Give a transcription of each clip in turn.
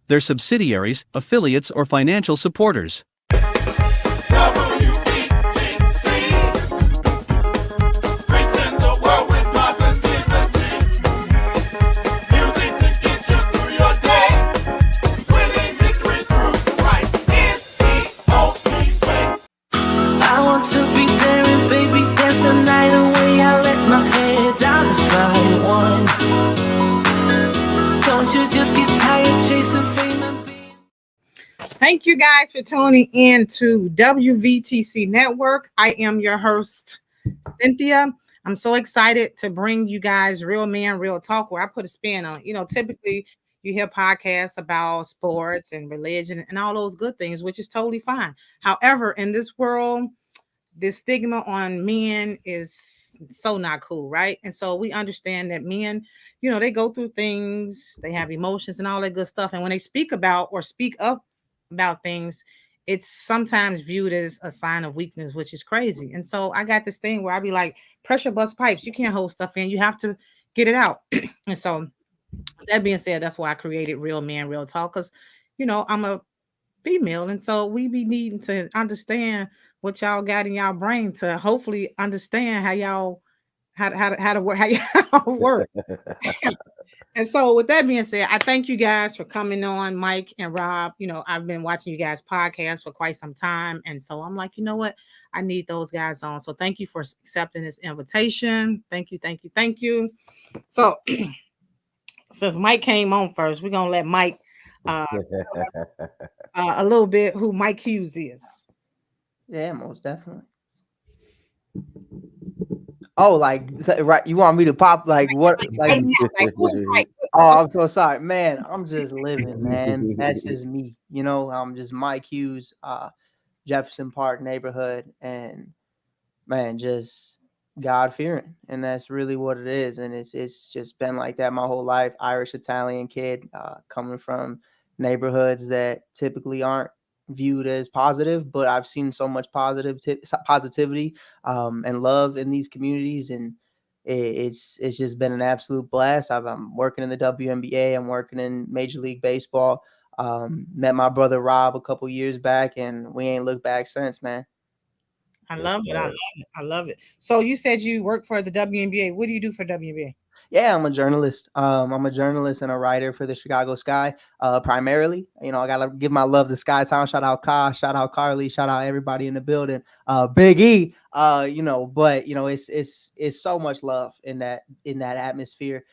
their subsidiaries, affiliates, or financial supporters. Thank you guys for tuning in to WVTC Network. I am your host, Cynthia. I'm so excited to bring you guys Real Man, Real Talk, where I put a spin on. Typically you hear podcasts about sports and religion and all those good things, which is totally fine. However, in this world, the stigma on men is so not cool, right? And so we understand that men, they go through things, they have emotions and all that good stuff. And when they speak about or speak up about things, it's sometimes viewed as a sign of weakness, which is crazy. And so I got this thing where I be like, pressure bust pipes. You can't hold stuff in. You have to get it out. And so that being said, that's why I created Real Man, Real Talk. Because, I'm a female. And so we be needing to understand what y'all got in y'all brain to hopefully understand how y'all how to work, how y'all work. And so with that being said, I thank you guys for coming on, Mike and Rob. I've been watching you guys podcasts for quite some time. And so I'm like, you know what? I need those guys on. So thank you for accepting this invitation. Thank you, thank you, thank you. So since Mike came on first, we're gonna let Mike a little bit who Mike Hughes is. Yeah, most definitely. Oh, like right? You want me to pop like what? Like, who's Mike? Oh, I'm so sorry, man. I'm just living, man. That's just me. I'm just Mike Hughes, Jefferson Park neighborhood, and man, just God fearing, and that's really what it is. And it's just been like that my whole life. Irish Italian kid, coming from neighborhoods that typically aren't viewed as positive, but I've seen so much positivity and love in these communities, and it's just been an absolute blast. I'm working in the WNBA. I'm working in Major League Baseball. Met my brother Rob a couple years back, and we ain't looked back since, man. I love it. I love it. I love it. So you said you work for the WNBA. What do you do for WNBA? Yeah, I'm a journalist. I'm a journalist and a writer for the Chicago Sky, primarily. I gotta give my love to Sky Town. Shout out Ka, shout out Carly, shout out everybody in the building. Big E. But it's so much love in that atmosphere.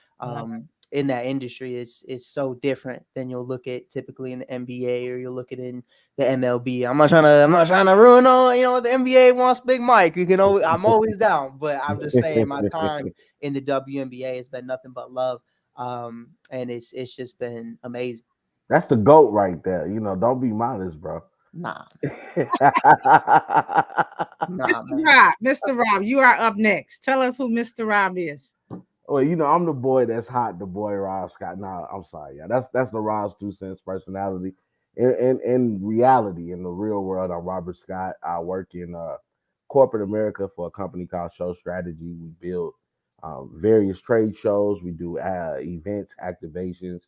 In that industry is so different than you'll look at typically in the NBA or you'll look at in the MLB. I'm not trying to ruin all, the NBA wants Big Mike. I'm always down, but I'm just saying my time in the WNBA has been nothing but love. And it's just been amazing. That's the GOAT right there. Don't be modest, bro. Nah. Mr. Rob, you are up next. Tell us who Mr. Rob is. Well, I'm the boy that's hot, the boy Rob Scott. Nah, I'm sorry, yeah. That's the Rob's 2 cents personality. In reality, in the real world, I'm Robert Scott. I work in corporate America for a company called Show Strategy. We build various trade shows. We do events, activations,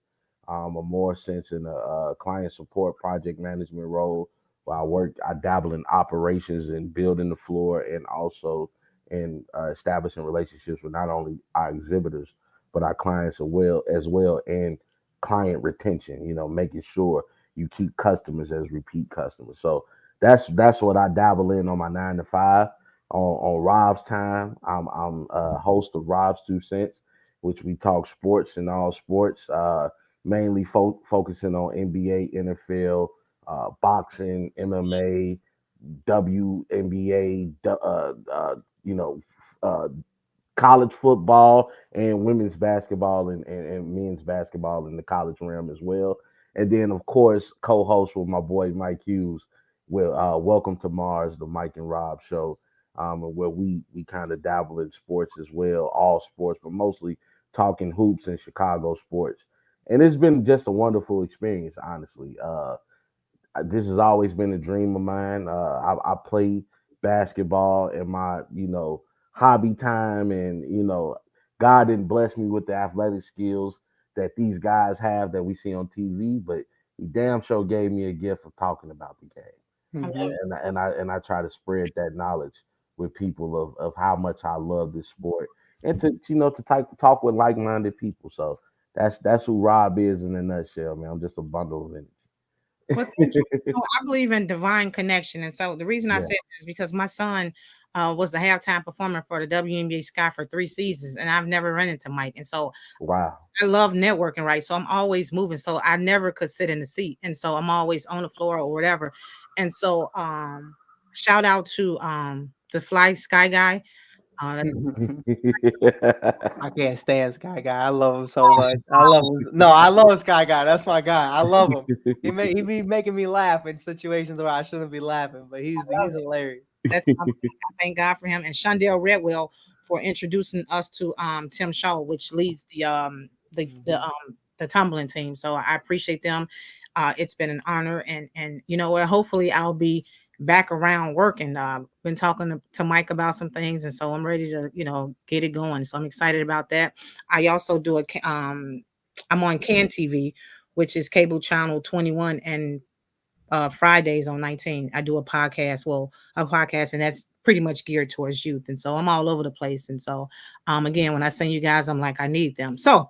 a more sense in a client support, project management role. Where I dabble in operations and building the floor, and also in establishing relationships with not only our exhibitors but our clients as well, and client retention. Making sure you keep customers as repeat customers. So that's what I dabble in on my 9 to 5. On Rob's time, I'm a host of Rob's 2 cents, which we talk sports and all sports, mainly focusing on NBA, NFL, boxing, MMA, WNBA, you know, uh, college football and women's basketball and men's basketball in the college realm as well. And then, of course, co-host with my boy Mike Hughes with Welcome to Mars, the Mike and Rob show, where we kind of dabble in sports as well, all sports, but mostly talking hoops and Chicago sports. And it's been just a wonderful experience, honestly. This has always been a dream of mine. I play basketball in my, hobby time, and God didn't bless me with the athletic skills that these guys have that we see on TV, but he damn sure gave me a gift of talking about the game. I love Mhm. it. And I try to spread that knowledge with people of how much I love this sport and to to talk with like minded people. So that's who Rob is in a nutshell, man. I'm just a bundle of Well, thank you. energy. I believe in divine connection, and so the reason I Yeah. said this is because my son was the halftime performer for the WNBA Sky for 3 seasons, and I've never run into Mike, and so Wow. I love networking, right? So I'm always moving, so I never could sit in the seat, and so I'm always on the floor or whatever, and so shout out to the Fly Sky guy. That's I can't stand Sky Guy. I love him so much. I love him. No, I love Sky Guy. That's my guy. I love him. He be making me laugh in situations where I shouldn't be laughing, but he's hilarious. That's my man. I thank God for him and Shondell Redwell for introducing us to Tim Shaw, which leads Mhm. the tumbling team. So I appreciate them. It's been an honor, and you know what? Hopefully I'll be back around working. Been talking to Mike about some things, and so I'm ready to get it going. So I'm excited about that. I also do I'm on Can TV, which is cable channel 21, and Fridays on 19. I do a podcast, and that's pretty much geared towards youth. And so I'm all over the place. And so, again, when I send you guys, I'm like, I need them. So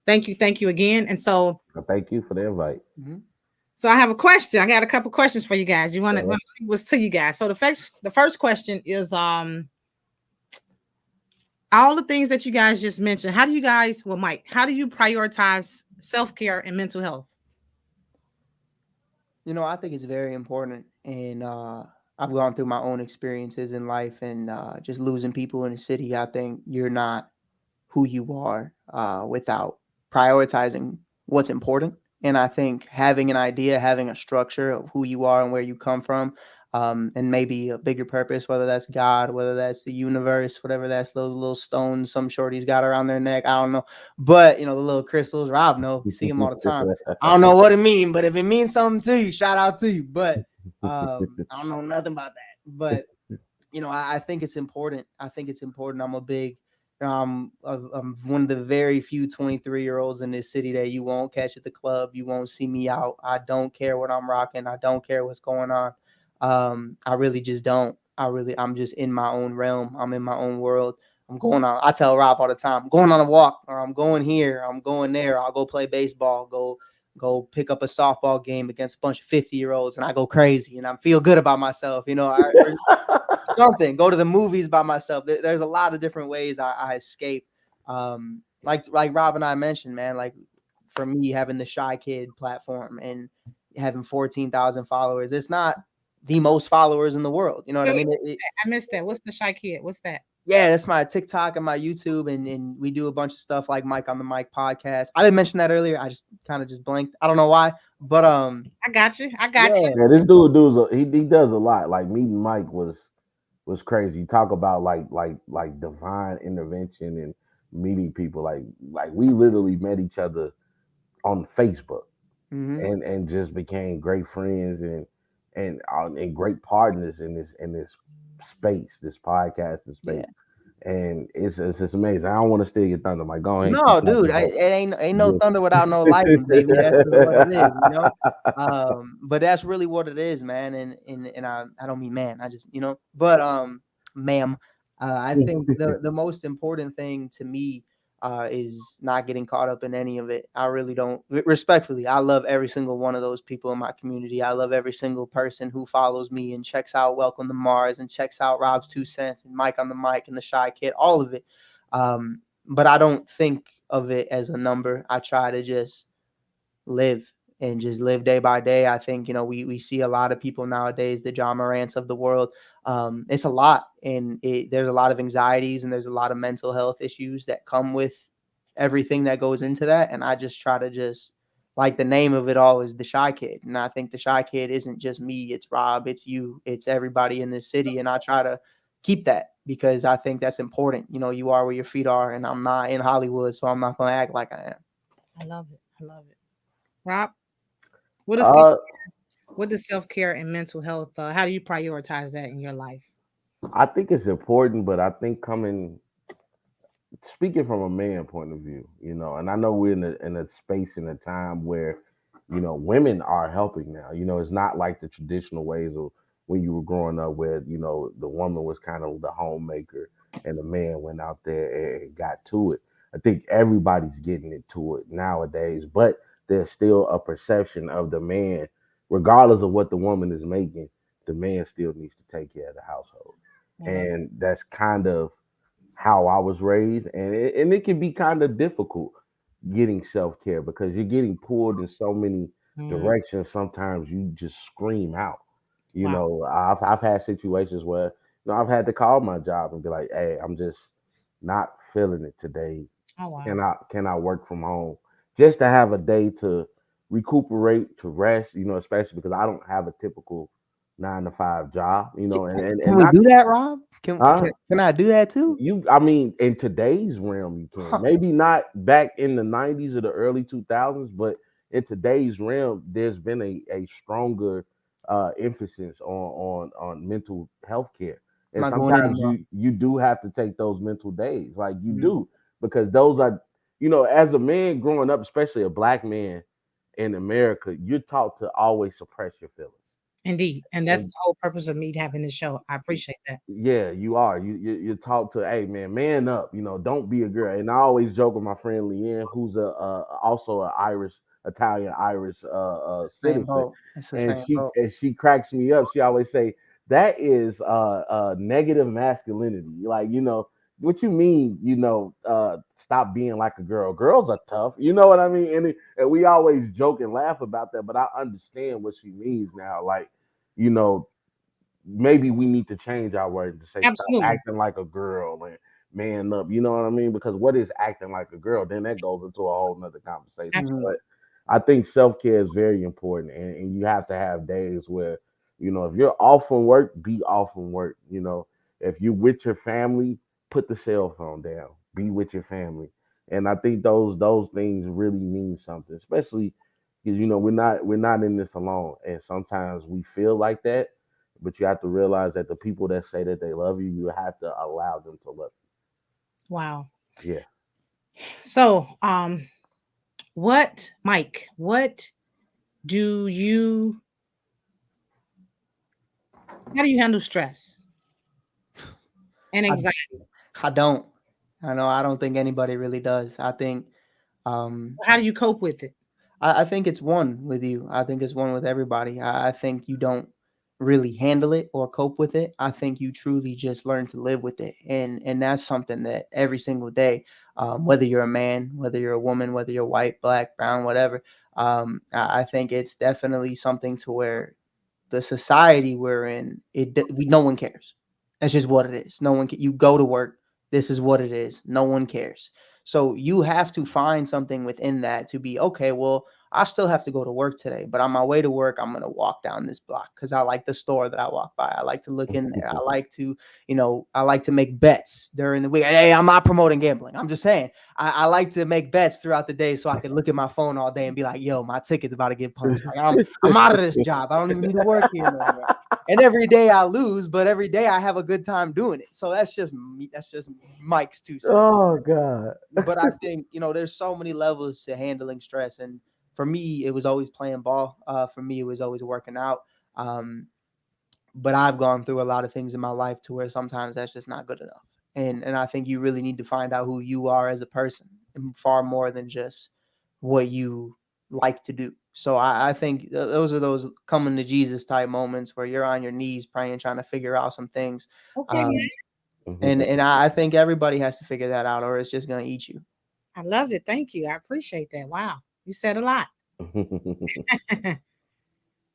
thank you again. And so, Thank you for the invite. Mhm. I have a question. I got a couple questions for you guys. You want Uh, to see what's to you guys. So the first question is, all the things that you guys just mentioned. How do you guys, well, Mike, how do you prioritize self care and mental health? I think it's very important, and I've gone through my own experiences in life, and just losing people in the city. I think you're not who you are without prioritizing what's important. And I think having an idea, having a structure of who you are and where you come from, and maybe a bigger purpose, whether that's God, whether that's the universe, whatever that's those little stones some shorties got around their neck. I don't know. But, the little crystals, Rob know, see them all the time. I don't know what it means, but if it means something to you, shout out to you. But I don't know nothing about that. But I think it's important. I think it's important. I'm a big, I'm one of the very few 23-year-olds in this city that you won't catch at the club. You won't see me out. I don't care what I'm rocking. I don't care what's going on. I really just don't. I'm just in my own realm. I'm in my own world. I'm going on. I tell Rob all the time, I'm going on a walk, or I'm going here, I'm going there. I'll go play baseball, go pick up a softball game against a bunch of 50-year-olds, and I go crazy and I feel good about myself, or something. Go to the movies by myself. There's a lot of different ways I escape. Like Rob and I mentioned, man. Like for me, having the Shy Kid platform and having 14,000 followers, it's not the most followers in the world. You know what I Wait, mean? I missed that. What's the Shy Kid? What's that? Yeah, that's my TikTok and my YouTube, and we do a bunch of stuff like Mike on the Mic podcast. I didn't mention that earlier. I just kind of just blanked. I don't know why, but I got you. I got you. yeah. Yeah, this he does a lot. Like meeting Mike was crazy. You talk about like divine intervention and meeting people. Like we literally met each other on Facebook Hmm. and just became great friends and great partners in this space, this podcasting Yeah. space. And it's just amazing. I don't want to steal your thunder, Mike. Go ahead and keep No, dude, talking, bro. it ain't no thunder without no lightning, baby. That's just what it is. But that's really what it is, man. And I don't mean man, I just but ma'am, I think the most important thing to me is not getting caught up in any of it. I really don't. Respectfully, I love every single one of those people in my community. I love every single person who follows me and checks out Welcome to Mars and checks out Rob's 2 cents and Mike on the Mic and the Shy Kid, all of it. But I don't think of it as a number. I try to just live and just live day by day. I think, we see a lot of people nowadays, the John Morants of the world. It's a lot, and there's a lot of anxieties and there's a lot of mental health issues that come with everything that goes into that. And I just try to just, like, the name of it all is the Shy Kid. And I think the Shy Kid isn't just me, it's Rob, it's you, it's everybody in this city. And I try to keep that because I think that's important. You are where your feet are, and I'm not in Hollywood, so I'm not going to act like I am. I love it. I love it. Rob, what is uh, what is self care and mental health? How do you prioritize that in your life? I think it's important, but I think coming speaking from a man point of view, and I know we're in a space in a time where, women are helping now. It's not like the traditional ways of when you were growing up, where the woman was kind of the homemaker and the man went out there and got to it. I think everybody's getting into it nowadays, but there's still a perception of the man, regardless of what the woman is making, the man still needs to take care of the household, I love and that's kind of how I was raised, and it can be kind of difficult getting self care because you're getting pulled in so many it. Mm, directions. Sometimes you just scream out. wow. I've had situations where I've had to call my job and be like, "Hey, I'm just not feeling it today. Oh wow. Can I work from home just to have a day to recuperate, to rest? Especially because I don't have a typical 9 to 5 job. And Can we not do that, Rob? Can huh? can, can I do that too? I mean, in today's realm, you can. Huh. Maybe not back in the 90s or the early 2000s, but in today's realm, there's been a stronger emphasis on mental health care. I'm And not going sometimes anymore. you do have to take those mental days, like you Mm, do, because those are, as a man growing up, especially a black man in America, you're taught to always suppress your feelings. indeed, and that's And the whole purpose of me having this show. I appreciate that. yeah, you are. You're taught to, hey man up. Don't be a girl. And I always joke with my friend Leanne, who's also a Irish, Italian Irish Same citizen, boat. It's the and same she boat. and she cracks me up. She always say that is negative masculinity. Like what you mean? Stop being like a girl. Girls are tough. You know what I mean? And we always joke and laugh about that, but I understand what she means now. Like you know maybe we need to change our words to say stop Absolutely. acting like a girl and man up. You know what I mean? Because what is acting like a girl? Then that goes into a whole nother conversation. Absolutely. Hmm. But I think self care is very important, and you have to have days where if you're off from work, be off from work. If you're with your family, put the cell phone down. Be with your family, and I think those things really mean something, especially because we're not in this alone, and sometimes we feel like that, but you have to realize that the people that say that they love you, you have to allow them to love Wow. you. Yeah. So, what do you how do you handle stress and I anxiety? I don't. I know. I don't think anybody really does. I think. Um, How do you cope with it? I think it's one with you. I think it's one with everybody. I think you don't really handle it or cope with it. I think you truly just learn to live with it, and that's something that every single day, whether you're a man, whether you're a woman, whether you're white, black, brown, whatever, I think it's definitely something to where the society we're in, no one cares. That's just what it is. No one can, you go to work. This is what it is. No one cares. So you have to find something within that to be okay. Well, I still have to go to work today, but on my way to work, I'm gonna walk down this block because I like the store that I walk by. I like to look in there. I like to, I like to make bets during the week. Hey, I'm not promoting gambling. I'm just saying I like to make bets throughout the day so I can look at my phone all day and be like, yo, my ticket's about to get punched. Like I'm out of this job. I don't even need to work here no more. And every day I lose, but every day I have a good time doing it. So that's just me. That's just Mike's 2 cents. Oh God. But I think there's so many levels to handling stress, and for me, it was always playing ball. For me, it was always working out. Um, but I've gone through a lot of things in my life to where sometimes that's just not good enough. And I think you really need to find out who you are as a person, and far more than just what you like to do. So I think those are those coming to Jesus type moments where you're on your knees praying, trying to figure out some things. Okay, man. Um, and I think everybody has to figure that out, or it's just gonna eat you. I love it. Thank you. I appreciate that. Wow. You said a lot.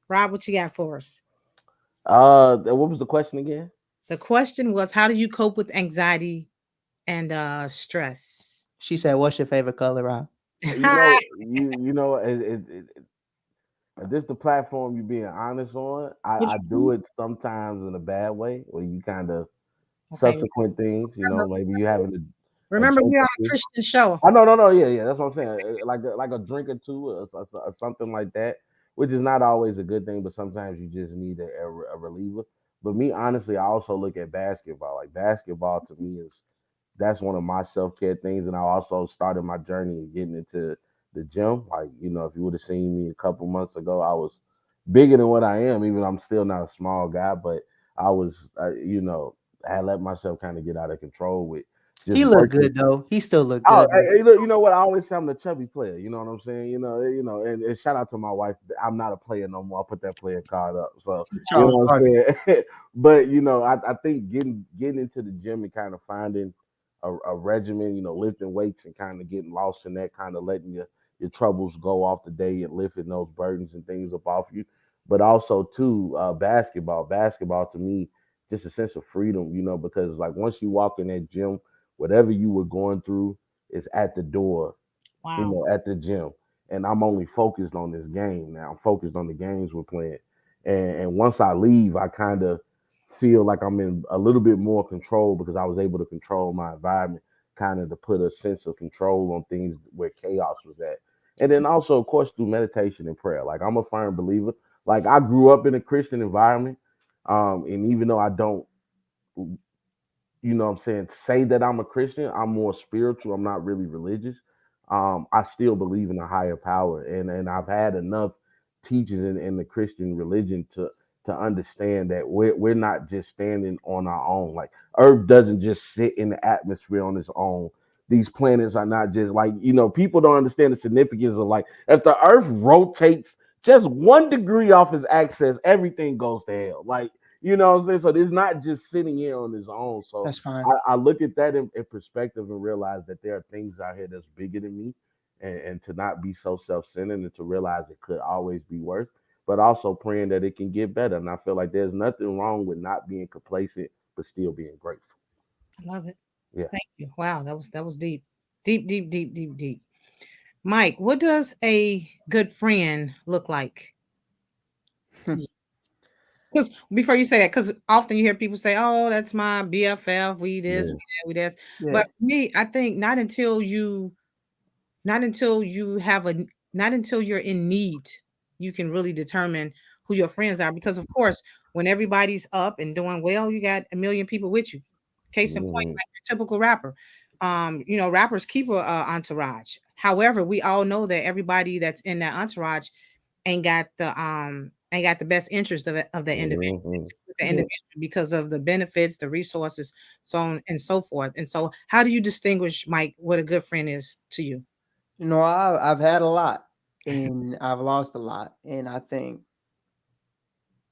Rob, what you got for us? What was the question again? The question was, how do you cope with anxiety and stress? She said, "What's your favorite color, Rob?" This the platform you being honest on. What I you do it sometimes in a bad way, where you kind of okay. subsequent things. Remember, Maybe you having a remember drink we're or on a two. Christian show. I no, no, no, yeah, yeah. That's what I'm saying. Like a drink or two, or something like that, which is not always a good thing, but sometimes you just need a reliever. But me, honestly, I also look at basketball. Like basketball to me is that's one of my self care things. And I also started my journey of getting into the gym. Like, if you would have seen me a couple months ago, I was bigger than what I am. Even I'm still not a small guy, but I was, I let myself kind of get out of control with just He looked working. good though. He still looked Oh, good. hey, look, you know what? I always say I'm the chubby player. You know what I'm saying? And shout out to my wife. I'm not a player no more. I put that player card up. So you Charles know what Barkley. I'm saying. But I think getting into the gym and kind of finding a regimen. Lifting weights and kind of getting lost in that, kind of letting your troubles go off the day and lifting those burdens and things up off you. But also too, basketball. Basketball to me, just a sense of freedom. Because like once you walk in that gym, whatever you were going through is at the door, Wow. at the gym. And I'm only focused on this game now. I'm focused on the games we're playing. And once I leave, I kind of feel like I'm in a little bit more control because I was able to control my environment, kind of to put a sense of control on things where chaos was at. And then also, of course, through meditation and prayer. Like I'm a firm believer. Like I grew up in a Christian environment. And even though I don't what I'm saying, say that I'm a Christian, I'm more spiritual, I'm not really religious. I still believe in a higher power, and I've had enough teachers in the Christian religion to understand that we're not just standing on our own. Like Earth doesn't just sit in the atmosphere on its own. These planets are not just like, people don't understand the significance of, like, if the Earth rotates just 1 degree off its axis, everything goes to hell. Like, you know what I'm saying? So it's not just sitting here on its own. So That's fine. I look at that in perspective and realize that there are things out here that's bigger than me, and to not be so self-centered and to realize it could always be worse, but also praying that it can get better. And I feel like there's nothing wrong with not being complacent, but still being grateful. I love it. Yeah. Thank you. Wow, that was deep. Deep, deep, deep, deep, deep. Mike, what does a good friend look like to you? Because before you say that, because often you hear people say, "Oh, that's my BFF. We this, we Yeah. that, we this." Yeah. But for me, I think not until you have a not until you're in need, you can really determine who your friends are. Because of course, when everybody's up and doing well, you got a million people with you. Case in point, Hmm. like your typical rapper. Rappers keep a entourage. However, we all know that everybody that's in that entourage ain't got the best interest of the individual, Hmm. with the Yeah. individual, because of the benefits, the resources, so on and so forth. And so, how do you distinguish, Mike, what a good friend is to you? I've had a lot and I've lost a lot. And I think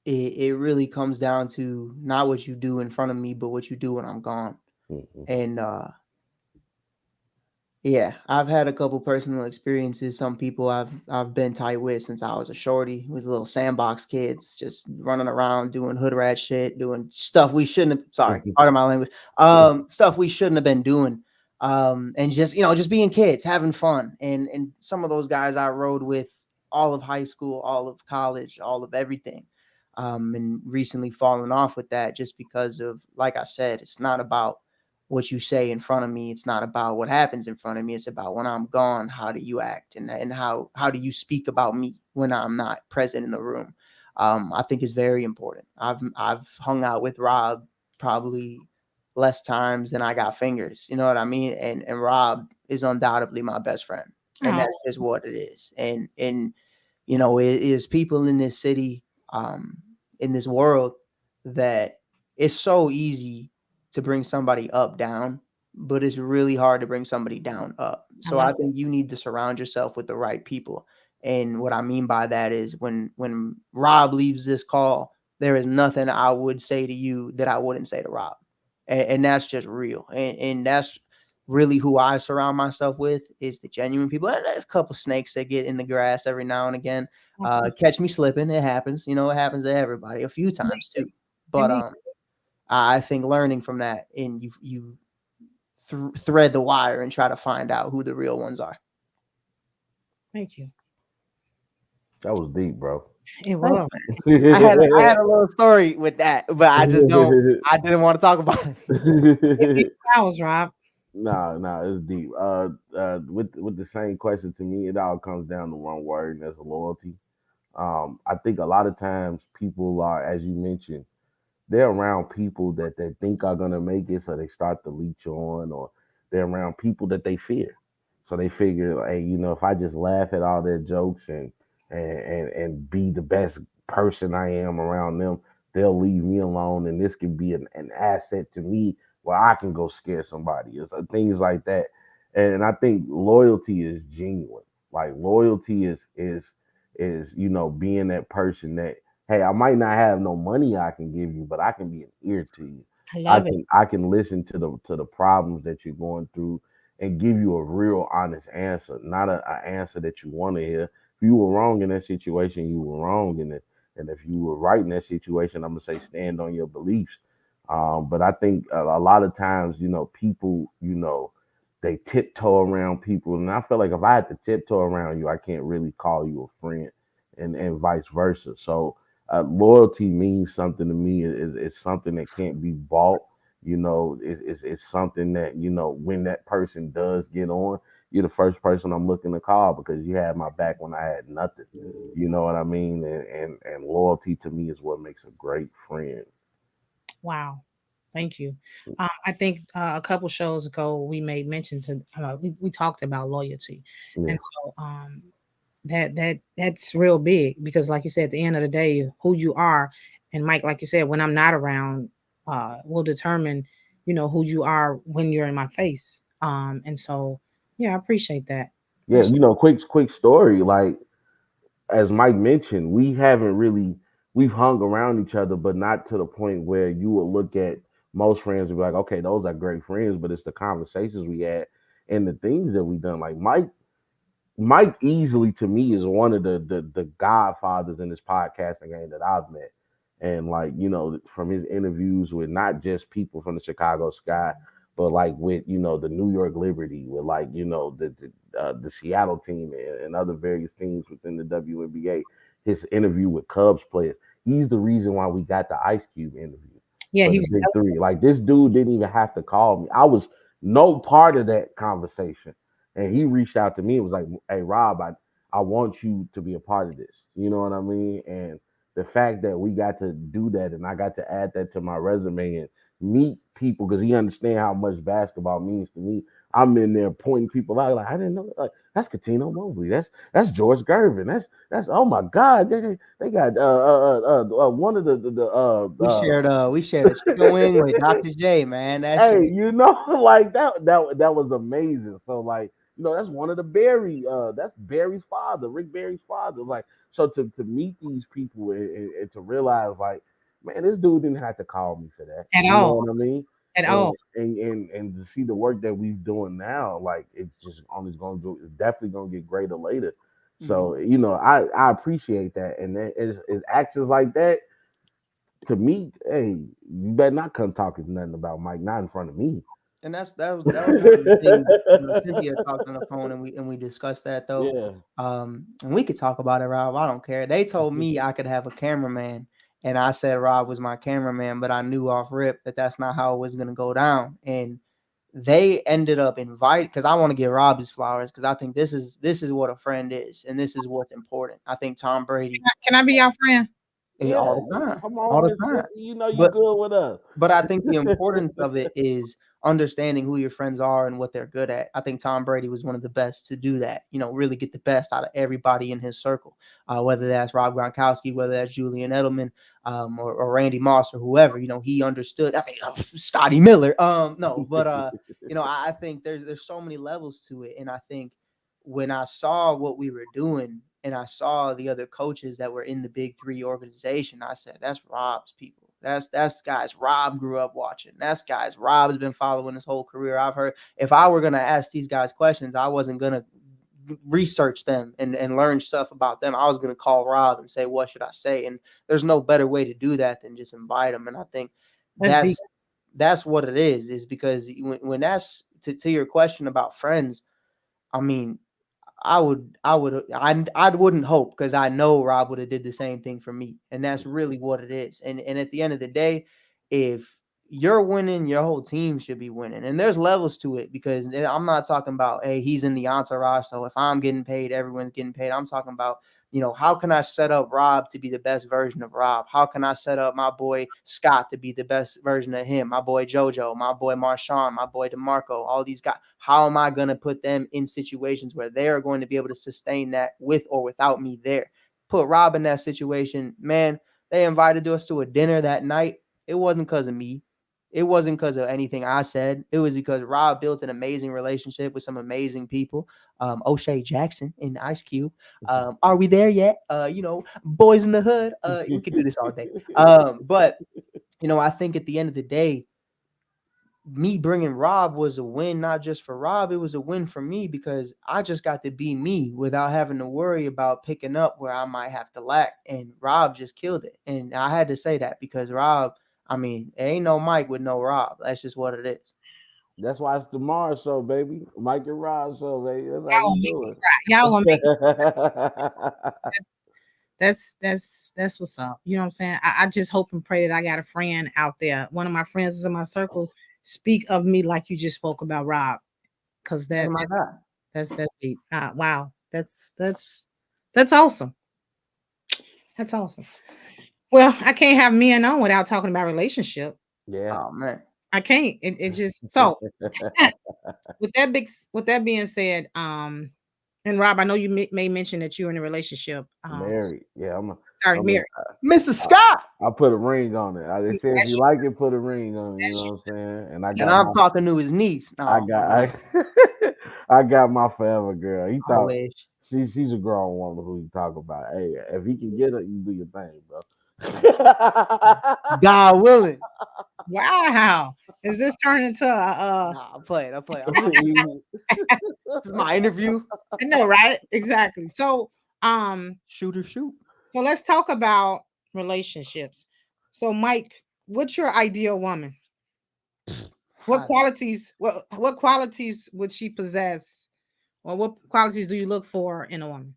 it really comes down to not what you do in front of me, but what you do when I'm gone. Hmm. And yeah, I've had a couple personal experiences. Some people I've been tight with since I was a shorty, with little sandbox kids just running around doing hood rat shit, doing stuff we shouldn't have, sorry, part of my language. Stuff we shouldn't have been doing. And just being kids, having fun. And some of those guys I rode with all of high school, all of college, all of everything. And recently fallen off with that just because of, like I said, it's not about what you say in front of me. It's not about what happens in front of me. It's about when I'm gone, how do you act, and how do you speak about me when I'm not present in the room. I think is very important. I've hung out with Rob probably less times than I got fingers. You know what I mean? And Rob is undoubtedly my best friend, and Oh, that's just what it is. And it is people in this city, in this world, that it's so easy to bring somebody up down, but it's really hard to bring somebody down up. I So love I think you need to surround yourself with the right people. And what I mean by that is when Rob leaves this call, there is nothing I would say to you that I wouldn't say to Rob. And that's just real. And that's really who I surround myself with, is the genuine people. And there's a couple snakes that get in the grass every now and again. absolutely. Catch me slipping. It happens. It happens to everybody a few times too. And But me, I think learning from that, and you thread the wire and try to find out who the real ones are. thank you. That was deep, bro. It Thanks, was. man. I had a little story with that, but I just don't. I didn't want to talk about it. Give me flowers, Rob. No, no, it's deep. With the same question to me, it all comes down to one word, and that's loyalty. I think a lot of times people are, as you mentioned, they're around people that they think are gonna make it, so they start to leech on, or they're around people that they fear. So they figure, hey, if I just laugh at all their jokes and be the best person I am around them, they'll leave me alone, and this can be an asset to me where I can go scare somebody. Things like that. And I think loyalty is genuine. Like loyalty is being that person that, hey, I might not have no money I can give you, but I can be an ear to you. I I love it. can I can listen to the problems that you're going through and give you a real honest answer, not a answer that you want to hear. If you were wrong in that situation, you were wrong in it. And if you were right in that situation, I'm gonna say stand on your beliefs. But I think a lot of times, people, they tiptoe around people, and I feel like if I had to tiptoe around you, I can't really call you a friend, and vice versa. So loyalty means something to me. It's something that can't be bought. It's something that when that person does get on, you're the first person I'm looking to call because you had my back when I had nothing. You know what I mean? And loyalty to me is what makes a great friend. Wow. Thank you. I think a couple shows ago we made mention to we talked about loyalty, Yeah. and so that's real big because, like you said, at the end of the day, who you are, and Mike, like you said, when I'm not around, will determine, who you are when you're in my face. And so yeah, I appreciate that. Yeah, Appreciate. quick story. Like as Mike mentioned, we've hung around each other, but not to the point where you would look at most friends and be like, okay, those are great friends, but it's the conversations we had and the things that we done. Like Mike easily to me is one of the godfathers in this podcasting game that I've met. And like, from his interviews with not just people from the Chicago Sky, but like with, the New York Liberty, with like, the Seattle team and other various teams within the WNBA, his interview with Cubs players. He's the reason why we got the Ice Cube interview Yeah, for he the was. Big Three. Like this dude didn't even have to call me. I was no part of that conversation, and he reached out to me and was like, "Hey, Rob, I want you to be a part of this." You know what I mean? And the fact that we got to do that, and I got to add that to my resume and meet people because he understand how much basketball means to me. I'm in there pointing people out like I didn't know. Like that's Katino Mobley. That's George Gervin. That's oh my God. They got one of the We shared a chicken wing with Dr. J, man. That shit. hey, like that was amazing. So like, that's one of the that's Barry's father, Rick Barry's father. Like, so to meet these people and to realize like, man, this dude didn't have to call me for that. At You know all. what I mean? At all. And to see the work that we're doing now, like it's just only going to do. It's definitely going to get greater later. Mhm. So I appreciate that, and it's actions like that to me. Hey, you better not come talking nothing about Mike, not in front of me. And that was one of the things, Cynthia talked on the phone, and we discussed that though. Yeah. And we could talk about it, Rob. I don't care. They told me I could have a cameraman, and I said Rob was my cameraman, but I knew off rip that that's not how it was gonna go down. And they ended up inviting, because I want to give Rob his flowers, because I think this is what a friend is, and this is what's important. I think Tom Brady Can I be your friend? all Yeah, the time, come all on, the Miss time. Cynthia. You know you But good with us. But I think the importance of it is understanding who your friends are and what they're good at. I think Tom Brady was one of the best to do that. Really get the best out of everybody in his circle, whether that's Rob Gronkowski, whether that's Julian Edelman, or Randy Moss or whoever. He understood. I mean, Scotty Miller. No, but I think there's so many levels to it, and I think when I saw what we were doing and I saw the other coaches that were in the Big Three organization, I said, that's Rob's people. That's guys Rob grew up watching. That's guys Rob's been following his whole career. I've heard, if I were gonna ask these guys questions, I wasn't gonna research them and learn stuff about them. I was gonna call Rob and say, what should I say? And there's no better way to do that than just invite them. And I think That's deep. that's what it is because when that's to your question about friends, I mean, I wouldn't hope, because I know Rob would have did the same thing for me, and that's really what it is. And at the end of the day, if you're winning, your whole team should be winning. And there's levels to it, because I'm not talking about, hey, he's in the entourage, so if I'm getting paid, everyone's getting paid. I'm talking about how can I set up Rob to be the best version of Rob? How can I set up my boy Scott to be the best version of him? My boy JoJo, my boy Marshawn, my boy DeMarco, all these guys. How am I going to put them in situations where they are going to be able to sustain that with or without me there? Put Rob in that situation, man. They invited us to a dinner that night. It wasn't because of me. It wasn't because of anything I said. It was because Rob built an amazing relationship with some amazing people. O'Shea Jackson and Ice Cube. Are we there yet? Boys in the hood. We could do this all day. But I think at the end of the day, me bringing Rob was a win, not just for Rob. It was a win for me because I just got to be me without having to worry about picking up where I might have to lack. And Rob just killed it. And I had to say that because Rob, I mean, there ain't no Mike with no Rob. That's just what it is. That's why it's tomorrow show, baby. Mike and Rob show, baby. That's how Y'all we gonna make me do cry. Y'all gonna make it. that's what's up. You know what I'm saying? I just hope and pray that I got a friend out there. One of my friends is in my circle. Speak of me like you just spoke about Rob, because Oh my God. that's deep. Wow, that's awesome. That's awesome. Well, I can't have men on without talking about relationship. Yeah. Oh man. I can't. It just so with that being said, and Rob, I know you may mention that you're in a relationship. Married. Yeah, Sorry, I'm a, Mary. Mr. I, Scott. I put a ring on it. They say if That's you you. like it, put a ring on it. You That's know you. what I'm saying? And I And got I'm my, talking to his niece. I No, got, I got my forever girl. He I thought wish. she's a grown woman who you talk about. Hey, if he can get her, you do your thing, bro. God willing. Wow. Is this turning into a Nah, I'm playing. This is my interview. I know, right? Exactly. Um, Shoot or shoot. so let's talk about relationships. So, Mike, what's your ideal woman? I What qualities would she possess? Or what qualities do you look for in a woman?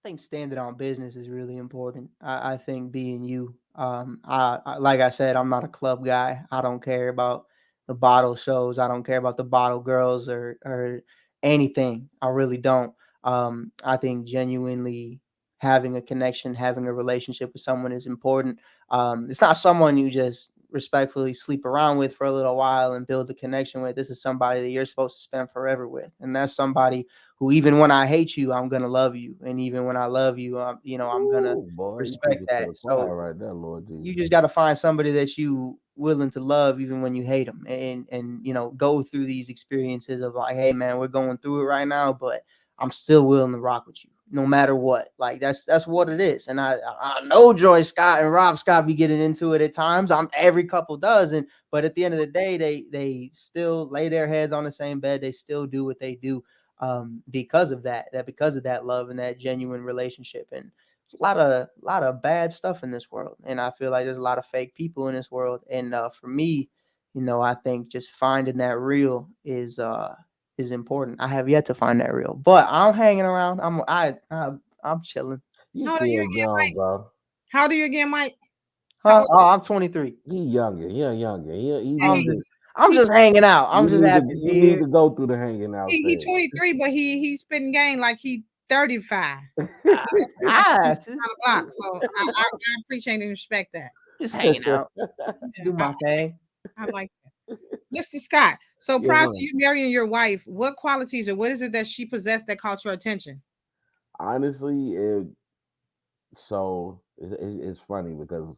think standing on business is really important. I think being you. Like I said, I'm not a club guy. I don't care about the bottle shows. I don't care about the bottle girls or anything. I really don't. I think genuinely having a connection, having a relationship with someone is important. It's not someone you just respectfully sleep around with for a little while and build a connection with. This is somebody that you're supposed to spend forever with, and that's somebody who, even when I hate you, I'm gonna love you, and even when I love you, I'm gonna Ooh, boy, you respect preaching to that. the So choir right there, Lord Jesus. you just got to find somebody that you willing to love even when you hate them, and go through these experiences of like, hey man, we're going through it right now, but I'm still willing to rock with you no matter what. Like that's what it is. And I know Joy Scott and Rob Scott be getting into it at times. Every couple does, but at the end of the day, they still lay their heads on the same bed. They still do what they do because of because of that love and that genuine relationship. And it's a lot of bad stuff in this world, and I feel like there's a lot of fake people in this world. And for me, I think just finding that real is important. I have yet to find that real, but I'm hanging around. I'm chilling. You How old are you still again, young, Mike? bro. How old are you again, Mike? How Huh? old Oh, I'm 23. He younger. He younger. He are I'm need you? just to. I'm He, just hanging out. I'm just happy to You be need here. to go through the hanging out he phase. 23, but he's spitting game like he 35. I see him Ah, around the block, so I appreciate and respect that. just hanging out. Yeah, Do my thing. I like that. Mr. Scott, so Yes, prior to ma'am. you marrying your wife, what qualities or what is it that she possessed that caught your attention? Honestly, it's funny because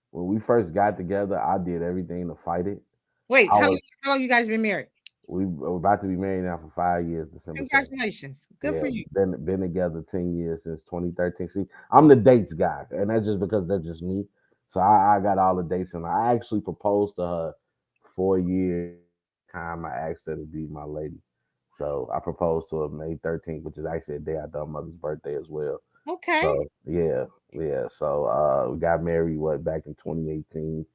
when we first got together, I did everything to fight it. Wait, I was how long you guys been married? we're about to be married now for 5 years, December 7th. Congratulations. Good for Yeah, you. been together 10 years since 2013. See, I'm the dates guy, and that's just because that's just me. So I got all the dates, and I actually proposed to her 4 years time I asked her to be my lady. So I proposed to her May 13th, which is actually a day after her mother's birthday as well. Okay. So yeah. So we got married back in 2018,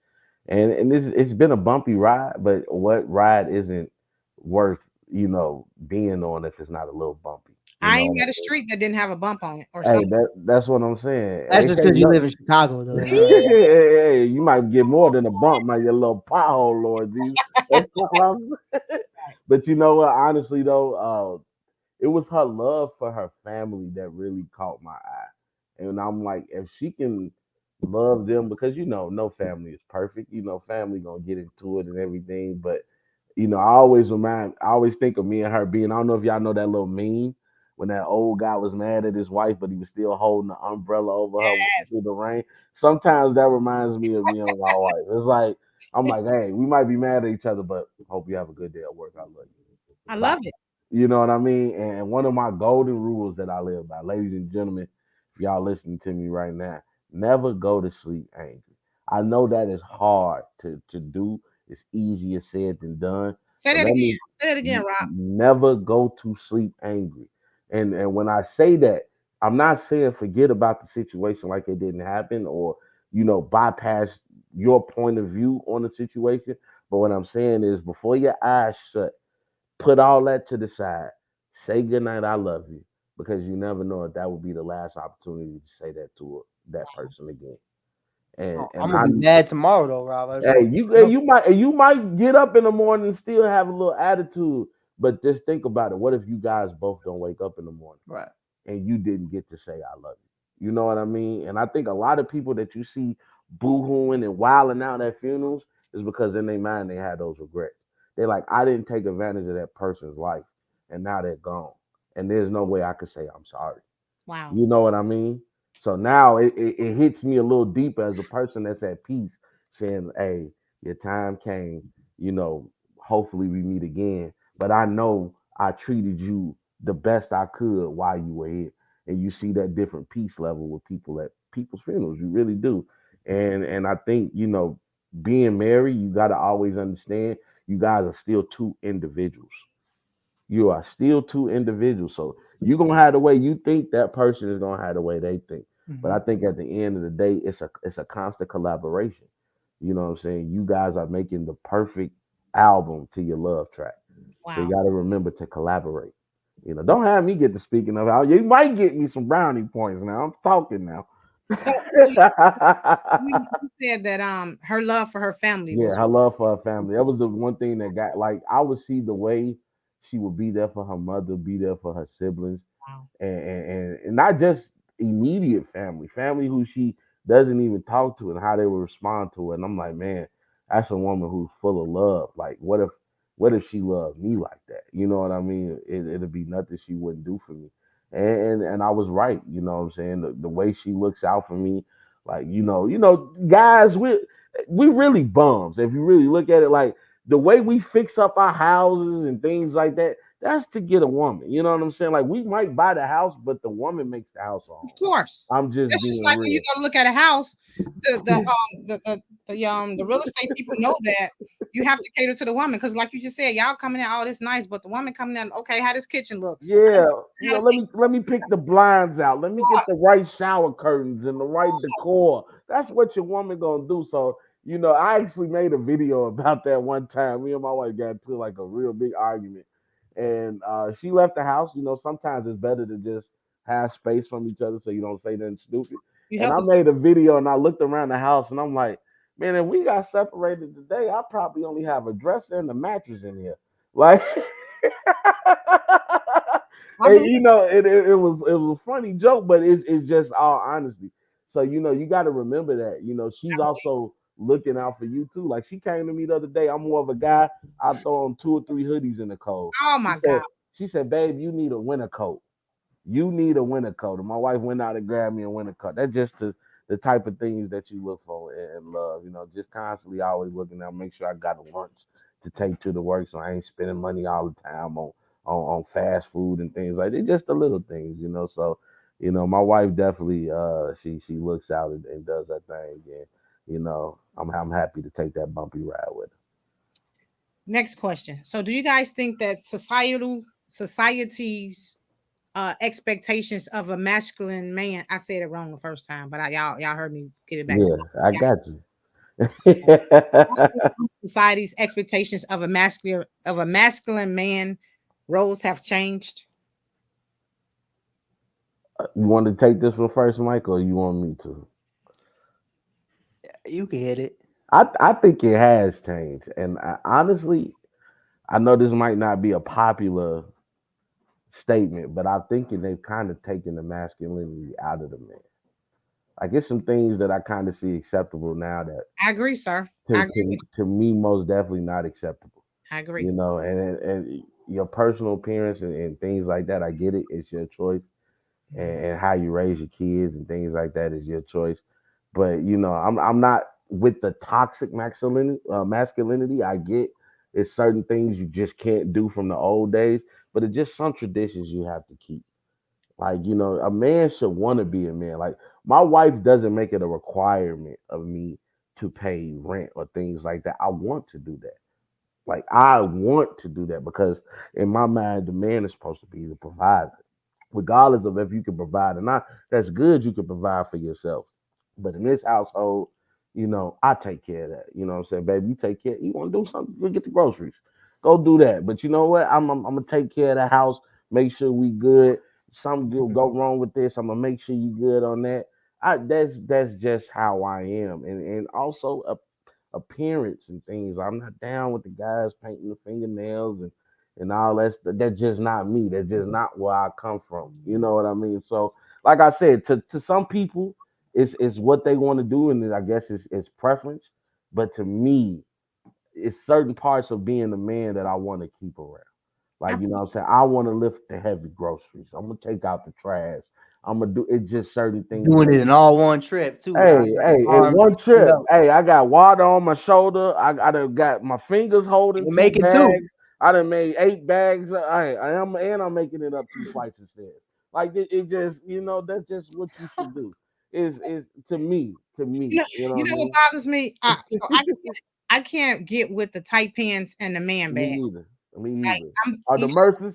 and it's been a bumpy ride. But what ride isn't worth being on if it's not a little bumpy? You I know ain't what met a I mean? street that didn't have a bump on it or Hey, something. that's what I'm saying. That's It just can't because you no. live in Chicago, though. Hey, you might get more than a bump, might get a little pothole, Lord Jesus. That's all I'm saying. But you know what? Honestly, though, it was her love for her family that really caught my eye. And I'm like, if she can love them, because no family is perfect. Family gonna get into it and everything, but I always think of me and her being. I don't know if y'all know that little meme when that old guy was mad at his wife, but he was still holding the umbrella over her through Yes, the rain. Sometimes that reminds me and my wife. It's like I'm like, hey, we might be mad at each other, but hope you have a good day at work. I love you. I Bye. love it. You know what I mean? And one of my golden rules that I live by, ladies and gentlemen, if y'all listening to me right now, never go to sleep angry. I know that is hard to do. It's easier said than done. Say But that let again. me Say that again, Rob. never go to sleep angry. And when I say that, I'm not saying forget about the situation like it didn't happen, or bypass your point of view on the situation. But what I'm saying is before your eyes shut, put all that to the side. Say goodnight, I love you, because you never know if that would be the last opportunity to say that to that person again. And Oh, and I'm gonna I be mad tomorrow though, Rob. I just Hey, want you you hey, know. you might get up in the morning and still have a little attitude, but just think about it. What if you guys both don't wake up in the morning Right. and you didn't get to say I love you? You know what I mean? And I think a lot of people that you see boo-hooing and wilding out at funerals is because in their mind they had those regrets. They're like, I didn't take advantage of that person's life, and now they're gone, and there's no way I could say I'm sorry. Wow. You know what I mean? So now it hits me a little deeper as a person that's at peace, saying, hey, your time came, hopefully we meet again. But I know I treated you the best I could while you were here. And you see that different peace level with people at people's funerals. You really do. And I think, being married, you gotta always understand you guys are still two individuals. You are still two individuals. So you're gonna have the way you think, that person is gonna have the way they think. But Hmm. I think at the end of the day, it's a constant collaboration. You know what I'm saying? You guys are making the perfect album to your love track. So you Wow. gotta remember to collaborate. Don't have me get to speaking of it. You might get me some brownie points now. I'm talking now. So you said that her love for her family Yeah, was her love for her family. That was the one thing that got, like, I would see the way she would be there for her mother, be there for her siblings, wow. and not just immediate family who she doesn't even talk to, and how they will respond to it. And I'm like, man, that's a woman who's full of love. Like, what if she loved me like that? You know what I mean? It'd be nothing she wouldn't do for me. And I was right. You know what I'm saying? The way she looks out for me, like, guys, we really bums if you really look at it. Like, the way we fix up our houses and things like that, that's to get a woman. You know what I'm saying? Like, we might buy the house, but the woman makes the house Of home. course. I'm just That's being just like when you real. go to look at a house, the real estate people know that you have to cater to the woman because, like you just said, y'all coming in, oh, this nice, but the woman coming in, okay, how does kitchen look? How Yeah, does, how does let me pick the blinds out. Let me get the right shower curtains and the right decor. That's what your woman gonna do. So, I actually made a video about that one time. Me and my wife got into like a real big argument, and she left the house. Sometimes it's better to just have space from each other so you don't say nothing stupid. you And help I us? made a video and I looked around the house and I'm like, man, if we got separated today, I probably only have a dresser and a mattress in here. Like, I and believe it was a funny joke, but it's just all honesty. So you got to remember that she's also looking out for you too. Like, she came to me the other day. I'm more of a guy. I throw on 2 or 3 hoodies in the cold. oh She my God. said she said, babe, you need a winter coat. You need a winter coat. And my wife went out and grabbed me a winter coat. That's just the type of things that you look for in love. Just constantly always looking out, make sure I got a lunch to take to the work so I ain't spending money all the time on fast food and things like that. Just the little things. So, my wife definitely she looks out and does that thing. And, I'm happy to take that bumpy ride with her. Next question. So, do you guys think that society's expectations of a masculine man? I said it wrong the first time, but y'all heard me get it back to Yeah, I yeah. got you. Society's expectations of a masculine man roles have changed. You want to take this one first, Mike, or you want me to? You can hit it. I think it has changed, and honestly, I know this might not be a popular statement, but I'm thinking they've kind of taken the masculinity out of the man. Like it's some things that I kind of see acceptable now that I agree, sir. I to agree to with you. to me most definitely not acceptable. I agree. You know, and your personal appearance and things like that, I get it. It's your choice, and how you raise your kids and things like that is your choice. But you know, I'm not with the toxic masculinity. Masculinity, I get it's certain things you just can't do from the old days, but it's just some traditions you have to keep. Like, you know, a man should want to be a man. Like, my wife doesn't make it a requirement of me to pay rent or things like that. I want to do that. Like, I want to do that because in my mind, the man is supposed to be the provider. Regardless of if you can provide or not, that's good you can provide for yourself. But in this household, you know, I take care of that. You know what I'm saying? Baby, you take care. You want to do something, go get the groceries. Go do that. But you know what? I'm going to take care of the house, make sure we good. Something will go wrong with this. I'm going to make sure you good on that. That's just how I am. And also appearance and things. I'm not down with the guys painting the fingernails and all that. That's just not me. That's just not where I come from. You know what I mean? So, like I said, to some people, it's what they want to do, and I guess it's preference. But to me, it's certain parts of being a man that I want to keep around. I Like, you know what I'm saying? I want to lift the heavy groceries. I'm gonna take out the trash. I'm gonna do it just certain things Doing that it in all one trip too. Not hey, even hey, in arms one split trip, up. hey, I got water on my shoulder. I done got my fingers holding You two make it too. bags. I done made 8 bags. I'm making it up 2 flights of stairs. Like it just, you know, that's just what you should do. Is to me, you know You what I know what mean? bothers me? I can't get with the tight pants and the man Me bag. neither. Me Like neither. I'm Are the each Merces?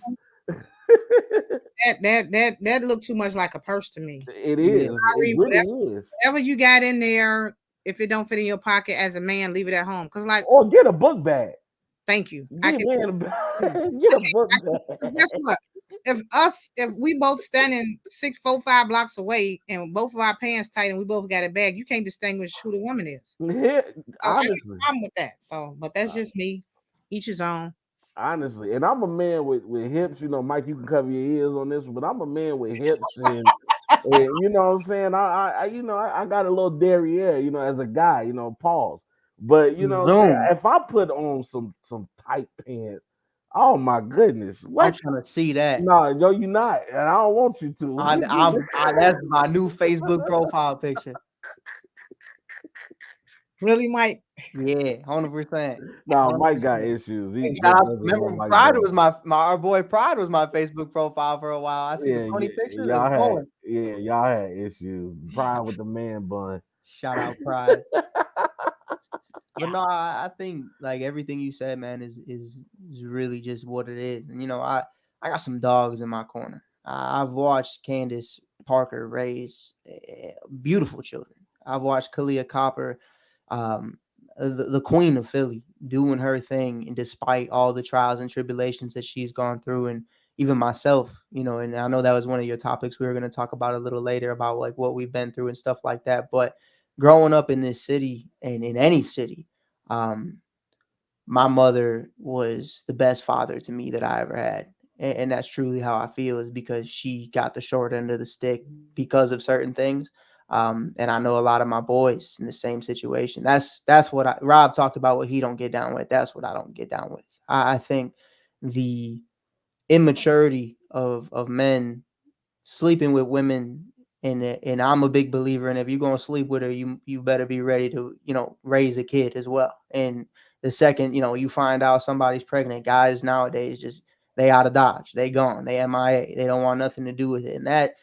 that look too much like a purse to me. It Yeah. is. It Sorry, really is. whatever you got in there, if it don't fit in your pocket as a man, leave it at home. Cause like, Or get a book bag. thank you. I Get can man a mm, bag. Get a book cause guess bag. what? If we both standing 6, 4, 5 blocks away and both of our pants tight and we both got a bag, you can't distinguish who the woman is. Yeah, So I got honestly. a problem with that. So, but that's just me. Each his own. Honestly, and I'm a man with hips. You know, Mike, you can cover your ears on this one, but I'm a man with hips, and you know what I'm saying. I got a little derriere, you know, as a guy, you know, pause. But you know what I'm saying. Zoom. If I put on some tight pants, oh my goodness, I'm what? trying to see that. No, yo, you not, and I don't want you to. That's my new Facebook profile picture. Really, Mike? Yeah, 100%. No, Mike got 100%. issues. And That's shout out, what remember Mike Pride does. was my our boy Pride was my Facebook profile for a while. I see the Yeah, funny yeah, pictures. It's going. y'all had issues. Pride with the man bun. Shout out Pride. But no, I think like everything you said, man, is really just what it is. And you know, I got some dogs in my corner. I've watched Candace Parker raise beautiful children. I've watched Kalia Copper, um, the queen of Philly, doing her thing, and despite all the trials and tribulations that she's gone through, and even myself, you know, and I know that was one of your topics we were going to talk about a little later about like what we've been through and stuff like that. But growing up in this city and in any city, um, my mother was the best father to me that I ever had. And that's truly how I feel, is because she got the short end of the stick because of certain things. And I know a lot of my boys in the same situation. That's what Rob talked about, what he don't get down with. That's what I don't get down with. I think the immaturity of men sleeping with women, and I'm a big believer in, if you're gonna sleep with her, you better be ready to, you know, raise a kid as well. And the second, you know, you find out somebody's pregnant, guys nowadays just, they out of Dodge, they gone, they MIA, they don't want nothing to do with it. And that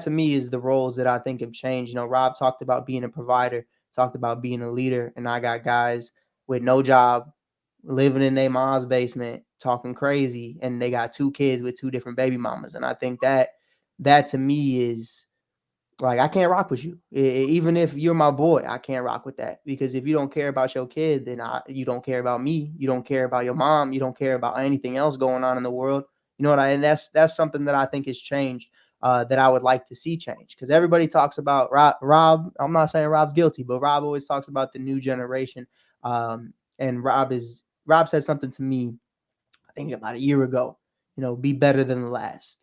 to me is the roles that I think have changed. You know, Rob talked about being a provider, talked about being a leader, and I got guys with no job, living in their mom's basement, talking crazy, and they got 2 kids with 2 different baby mamas. And I think that to me is like, I can't rock with you. Even if you're my boy, I can't rock with that, because if you don't care about your kid, then you don't care about me. You don't care about your mom. You don't care about anything else going on in the world. You know what and that's something that I think has changed, that I would like to see change, because everybody talks about Rob. I'm not saying Rob's guilty, but Rob always talks about the new generation. And Rob said something to me, I think about a year ago. You know, be better than the last.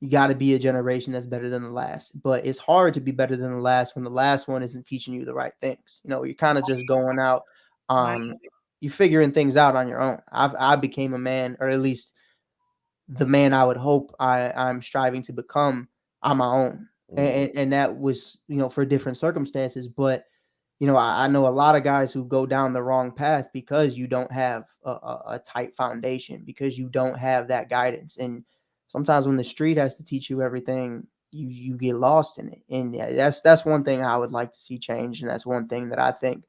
you got to be a generation that's better than the last. But it's hard to be better than the last when the last one isn't teaching you the right things. You're kind of just going out, Wow. you're figuring things out on your own. I became a man, or at least the man I would hope I'm striving to become on my own. And that was, for different circumstances. But, I know a lot of guys who go down the wrong path because you don't have a tight foundation, because you don't have that guidance. And sometimes when the street has to teach you everything, you get lost in it. And yeah, that's one thing I would like to see change. And that's one thing that I think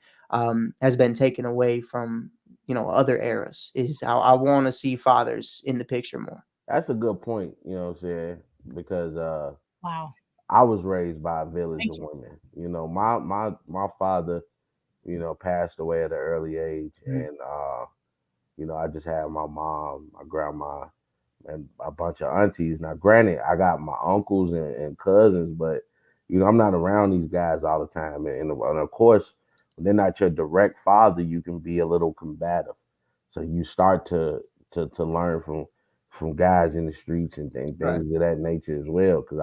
has been taken away from, other eras, is how I want to see fathers in the picture more. That's a good point. You know what I'm saying? Because Wow. I was raised by a village Thank of you. women. My father, passed away at an early age, Mhm. and I just had my mom, my grandma, and a bunch of aunties. Now, granted, I got my uncles and cousins, but I'm not around these guys all the time. And of course, when they're not your direct father, you can be a little combative. So you start to learn from guys in the streets and Right. things of that nature as well. Because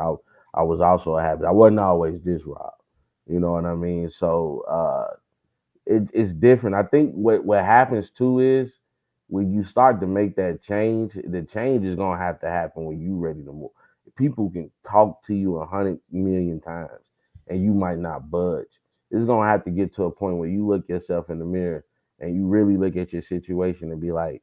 I was also a habit. I wasn't always this Rob. You know what I mean? So it's different. I think what happens too is when you start to make that change, the change is gonna have to happen when you ready to move. People can talk to you 100 million times, and you might not budge. It's gonna have to get to a point where you look yourself in the mirror and you really look at your situation and be like,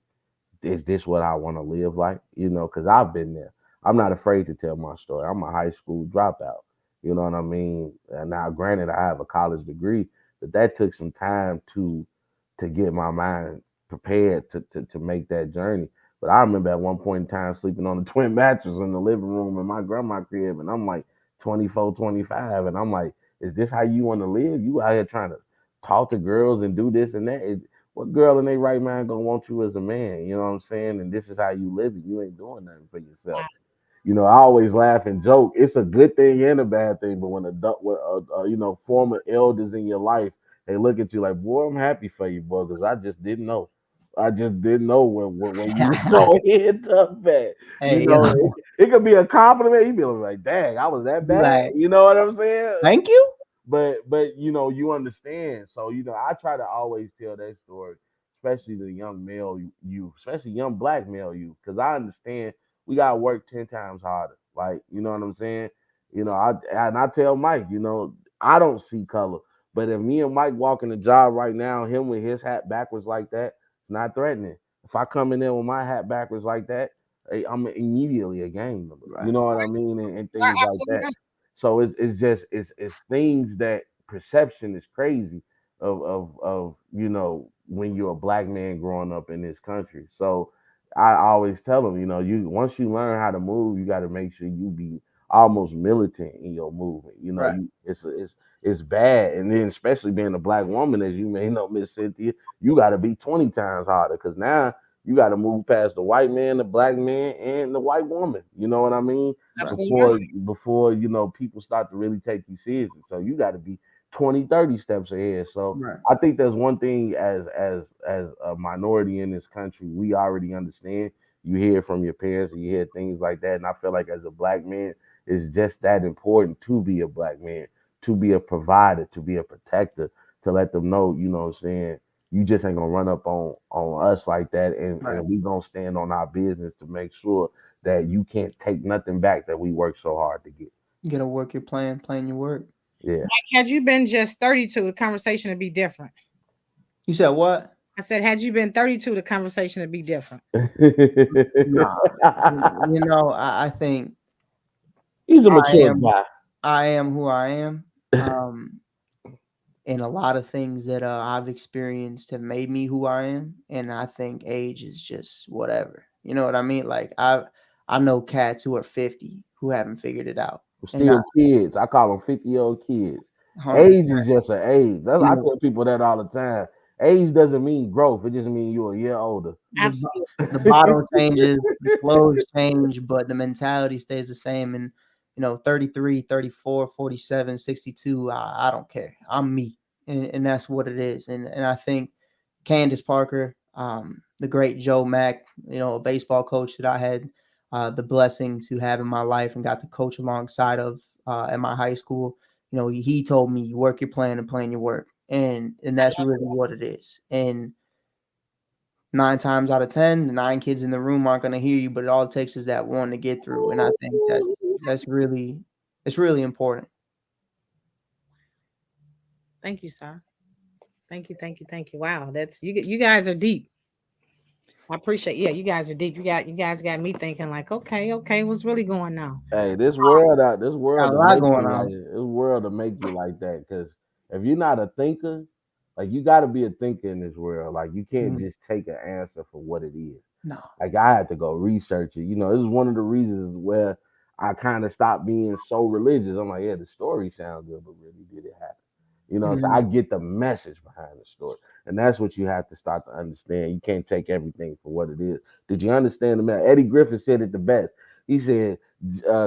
is this what I want to live like? Because I've been there. I'm not afraid to tell my story. I'm a high school dropout. You know what I mean? And now, granted, I have a college degree, but that took some time to get my mind prepared to make that journey. But I remember at one point in time sleeping on the twin mattress in the living room in my grandma's crib, and I'm like 24, 25, and I'm like, is this how you want to live? You out here trying to talk to girls and do this and that? What girl in their right mind gonna want you as a man? You know what I'm saying? And this is how you live it. You ain't doing nothing for yourself. Wow. I always laugh and joke. It's a good thing and a bad thing. But when former elders in your life, they look at you like, boy, I'm happy for you, boy, because I just didn't know. I just didn't know when you was going in tough bad. Hey, It could be a compliment. You be like, dang, I was that be bad. like, You know what I'm saying? thank you. But you understand. So I try to always tell that story, especially the young male you, especially young black male you, because I understand we gotta work 10 times harder. Like you know what I'm saying. I tell Mike, I don't see color, but if me and Mike walk in the job right now, him with his hat backwards like that, it's not threatening. If I come in there with my hat backwards like that, hey, I'm immediately a gang member. You Right. know what I mean, and You're things like absolutely that. right. So it's just it's things that perception is crazy of when you're a black man growing up in this country. So I always tell them, you once you learn how to move, you got to make sure you be almost militant in your movement. Right. It's bad, and then especially being a black woman, as you may know, Miss Cynthia, you got to be 20 times harder because now you got to move past the white man, the black man, and the white woman. You know what I mean? Right. Absolutely right. Before people start to really take you seriously. So you got to be 20, 30 steps ahead. So Right. I think there's one thing as a minority in this country, we already understand. You hear from your parents and you hear things like that. And I feel like as a black man, it's just that important to be a black man, to be a provider, to be a protector, to let them know, what I'm saying, you just ain't gonna run up on us like that, Right. and we gonna stand on our business to make sure that you can't take nothing back that we work so hard to get. You gotta work your plan your work. Yeah. Like, had you been just 32, the conversation would be different. You said what? I said, had you been 32, the conversation would be different. Nah. I think He's a I mature am guy. I am who I am. Um, and a lot of things that I've experienced have made me who I am. And I think age is just whatever. You know what I mean? Like I know cats who are 50 who haven't figured it out. And Still kids. I call them 50-year-old kids. 100, Age is just an age. you I know, tell people that all the time. Age doesn't mean growth. It just means you're a year older. the bo- Absolutely. the bottle changes, the clothes change, but the mentality stays the same. And 33, 34, 47, 62. I don't care. I'm me, and that's what it is. And I think Candace Parker, the great Joe Mack, a baseball coach that I had the blessing to have in my life and got to coach alongside of at my high school. You know, he told me, work your plan and plan your work. And that's really what it is. And 9 times out of 10, the 9 kids in the room aren't going to hear you, but all it takes is that one to get through. And I think that's really, it's really important. Thank you, sir. Thank you, thank you, thank you. Wow, that's you guys are deep. I appreciate. Yeah, you guys are deep. You guys got me thinking like, okay, okay, what's really going on? Hey, this Got world a to lot make going you like on. this world to make you like that. Because if you're not a thinker, like you got to be a thinker in this world. Like you can't Mhm. just take an answer for what it is. No. Like I had to go research it. You know, this is one of the reasons where I kind of stopped being so religious. I'm like, yeah, the story sounds good, but really, did it happen? You know, so Mhm. I get the message behind the story, and that's what you have to start to understand. You can't take everything for what it is. Did you understand the message? Eddie Griffin said it the best. He said,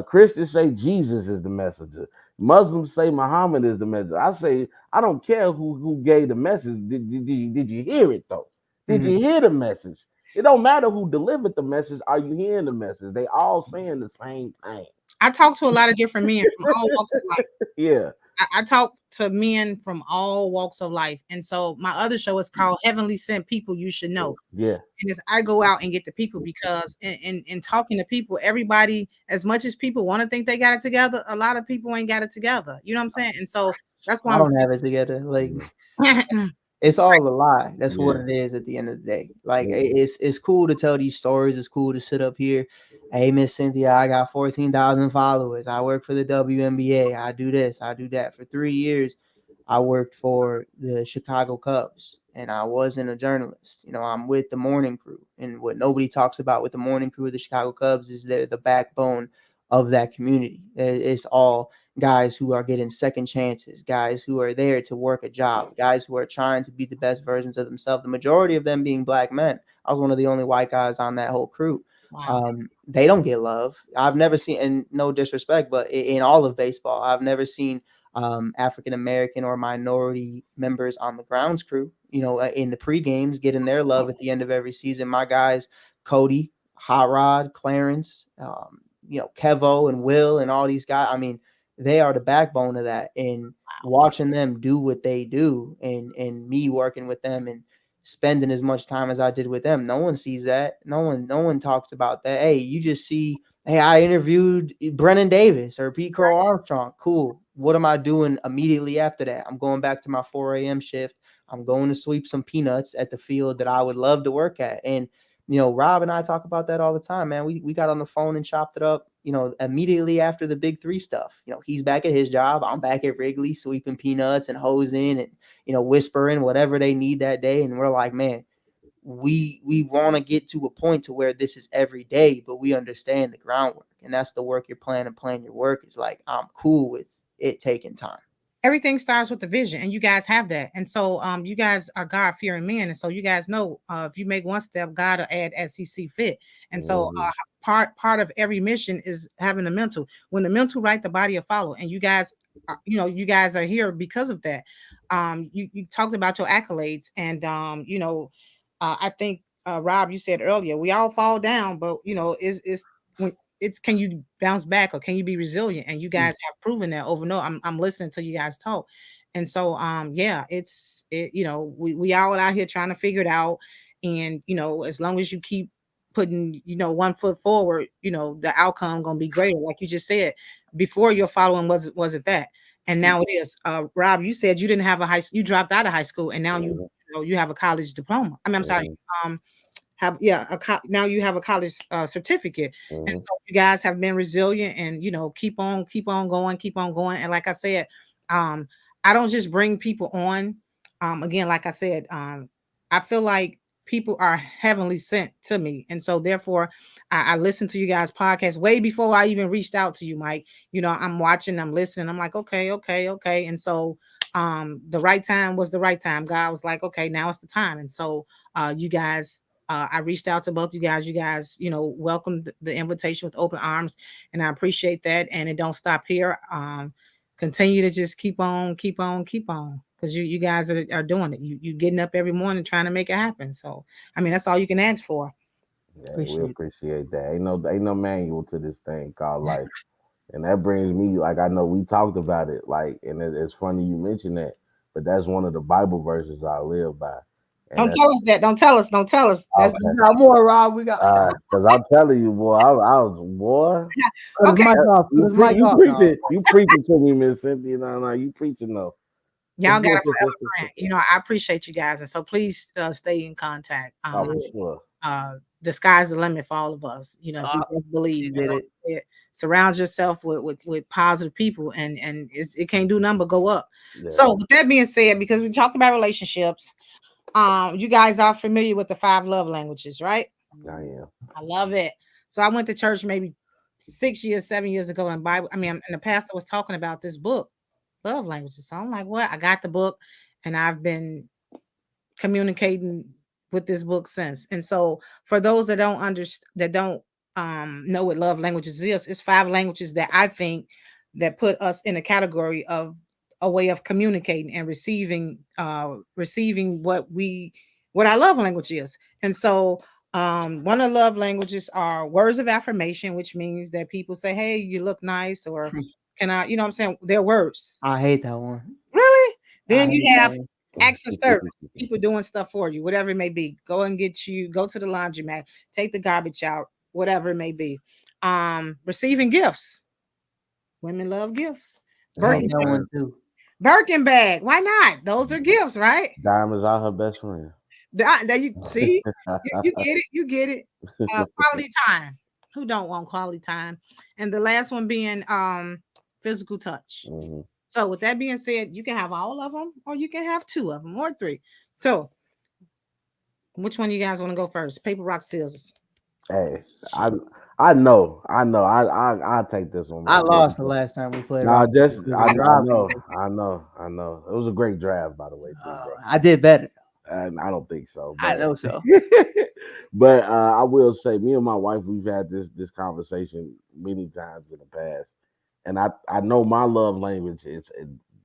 Christians say Jesus is the messenger. Muslims say Muhammad is the messenger. I say, I don't care who gave the message. Did you hear it though? Did Mhm. you hear the message? It don't matter who delivered the message. Are you hearing the message? They all saying the same thing. I talk to a lot of different men from all walks of life. Yeah, I talk to men from all walks of life, and so my other show is called Heavenly Sent People You Should Know. yeah, And it's I go out and get the people because in talking to people, everybody, as much as people want to think they got it together, a lot of people ain't got it together. You know what I'm saying? And so that's why I I'm don't have it together. Like, mhm, it's all a lie. That's what yeah, it is at the end of the day. Like, yeah, it's cool to tell these stories. It's cool to sit up here. Hey, Miss Cynthia, I got 14,000 followers. I work for the WNBA. I do this. I do that. For 3 years, I worked for the Chicago Cubs, and I wasn't a journalist. You know, I'm with the morning crew, and what nobody talks about with the morning crew of the Chicago Cubs is they're the backbone of that community. It's all guys who are getting second chances, guys who are there to work a job, guys who are trying to be the best versions of themselves. The majority of them being black men. I was one of the only white guys on that whole crew. wow. They don't get love. I've never seen, and no disrespect, but in all of baseball, I've never seen African American or minority members on the grounds crew, you know, in the pre games, getting their love at the end of every season. My guys, Cody, Hot Rod, Clarence, you know, Kevo and Will and all these guys. I mean, they are the backbone of that. And watching them do what they do, and me working with them and spending as much time as I did with them, no one sees that. No one talks about that. Hey, you just see, hey, I interviewed Brennan Davis or Pete Crow Armstrong. Cool. What am I doing immediately after that? I'm going back to my 4 a.m. shift. I'm going to sweep some peanuts at the field that I would love to work at. And you know, Rob and I talk about that all the time, man. We got on the phone and chopped it up, you know, immediately after the big three stuff. You know, he's back at his job. I'm back at Wrigley sweeping peanuts and hosing and, you know, whispering whatever they need that day. And we're like, man, we want to get to a point to where this is every day, but we understand the groundwork. And that's the work you're planning and plan your work is like, I'm cool with it taking time. Everything starts with the vision, and you guys have that. And so you guys are God fearing men, and so you guys know if you make one step, God will add as he see fit. And so mhm, part of every mission is having the mental. When the mental right, the body will follow. And you guys you know, you guys are here because of that. You talked about your accolades, and you know, I think Rob, you said earlier, we all fall down, but you know, is when it's can you bounce back or can you be resilient? And you guys have proven that over and over. I'm listening to you guys talk. And so yeah, you know, we all out here trying to figure it out. And you know, as long as you keep putting, you know, one foot forward, you know, the outcome gonna be greater. Like you just said, before your following wasn't that. And now it is. Rob, you said you didn't have a you dropped out of high school and now mhm, you know you have a college diploma. I mean, I'm sorry, mhm, um have yeah now you have a college certificate. And mhm, so you guys have been resilient and you know keep on going. And like I said, um I don't just bring people on. Again, like I said, I feel like people are heavenly sent to me, and so therefore I listened to you guys podcast way before I even reached out to you, Mike. You know, I'm watching, I'm listening, I'm like, okay, okay, okay. And so the right time was the right time. God was like, okay, now it's the time. And so you guys, I reached out to both you guys. You guys, you know, welcomed the invitation with open arms, and I appreciate that. And it don't stop here. Continue to just keep on, keep on, keep on, because you guys are doing it. You getting up every morning trying to make it happen. So I mean, that's all you can ask for. Yeah, we Appreciate appreciate that. Ain't no manual to this thing called life. And that brings me, like, I know we talked about it, like, and it's funny you mentioned that, but that's one of the Bible verses I live by. And Don't that's tell us that. Don't tell us. Don't tell us. That's We okay. got more, Rob. We got. Because I'm telling you, boy, I was, boy, Cut his okay. mic off. Cut his mic you off. No. preaching to me, Miss Cynthia. No, you preaching though. Y'all got a forever friend. You know, I appreciate you guys. And so please stay in contact. Oh, for sure. The sky's the limit for all of us. You know, if you Ah, just she believe, did it. surround yourself with positive people, and it can't do nothing but go up. Yeah, So with that being said, because we talked about relationships, you guys are familiar with the 5 love languages, right? I am. I love it. So I went to church maybe 6 years, 7 years ago, and and the pastor was talking about this book, Love Languages. So I'm like, what? I got the book, and I've been communicating with this book since. And so for those that don't understand, that don't know what love languages is, it's 5 languages that I think that put us in a category of a way of communicating and receiving what our love language is. And so one of the love languages are words of affirmation, which means that people say, hey, you look nice, or can I, what I'm saying? They're words. I hate that one. Really? I Then you hate that have one. acts of service, people doing stuff for you, whatever it may be. Go go to the laundromat, take the garbage out, whatever it may be. Receiving gifts. Women love gifts. I hate Birkin, Love that one that. too. Birkin bag. Why not? Those are gifts, right? Diamond's out her best friend. There you see, you get it, you get it. Quality time. Who don't want quality time? And the last one being physical touch. Mhm. So with that being said, you can have all of them, or you can have 2 of them, or 3. So which one you guys want to go first? Paper, rock, scissors. Hey, I take this one, I man. lost the last time we played Nah, rock just paper scissors. Rob beat me. I know. It was a great draft, by the way, too, bro. I did better. And I don't think so, I but know so. but I will say, me and my wife, we've had this conversation many times in the past, and I know my love language is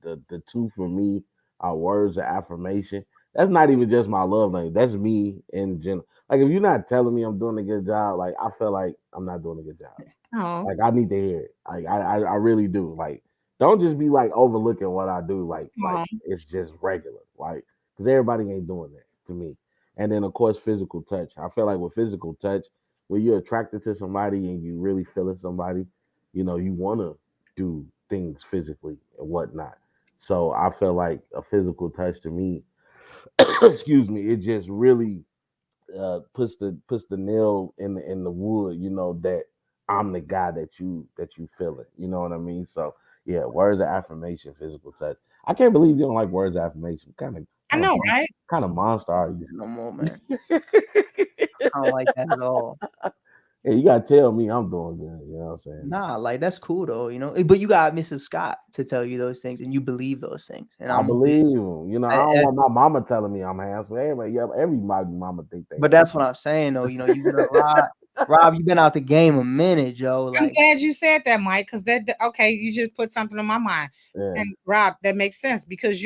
the 2 for me are words of affirmation. That's not even just my love language. That's me in general. Like, if you're not telling me I'm doing a good job, like, I feel like I'm not doing a good job. Oh, Like, I need to hear it. Like, I really do. Like, don't just be like overlooking what I do. Like oh. it's just regular. Like, because everybody ain't doing that to me. And then of course physical touch. I feel like with physical touch, when you're attracted to somebody and you really feeling somebody, you want to do things physically and whatnot. So I feel like a physical touch to me, excuse me, it just really puts the nail in the wood, that I'm the guy that you feel it. You know what I mean? So yeah, words of affirmation, physical touch. I can't believe you don't like words of affirmation. Kind of I kind of know, right? kind of monster are you? No more, man. I don't like that at all. Yeah, you gotta tell me I'm doing good. You know what I'm saying? Nah, like that's cool though, But you got Mrs. Scott to tell you those things, and you believe those things, and I I'm gonna be. believe you. I don't want my mama telling me I'm handsome. Everybody mama think they But handsome. that's what I'm saying though. You've been a lot, Rob. You've been out the game a minute, Joe. I'm Like glad you said that, Mike, because okay, you just put something on my mind. Yeah, And Rob, that makes sense because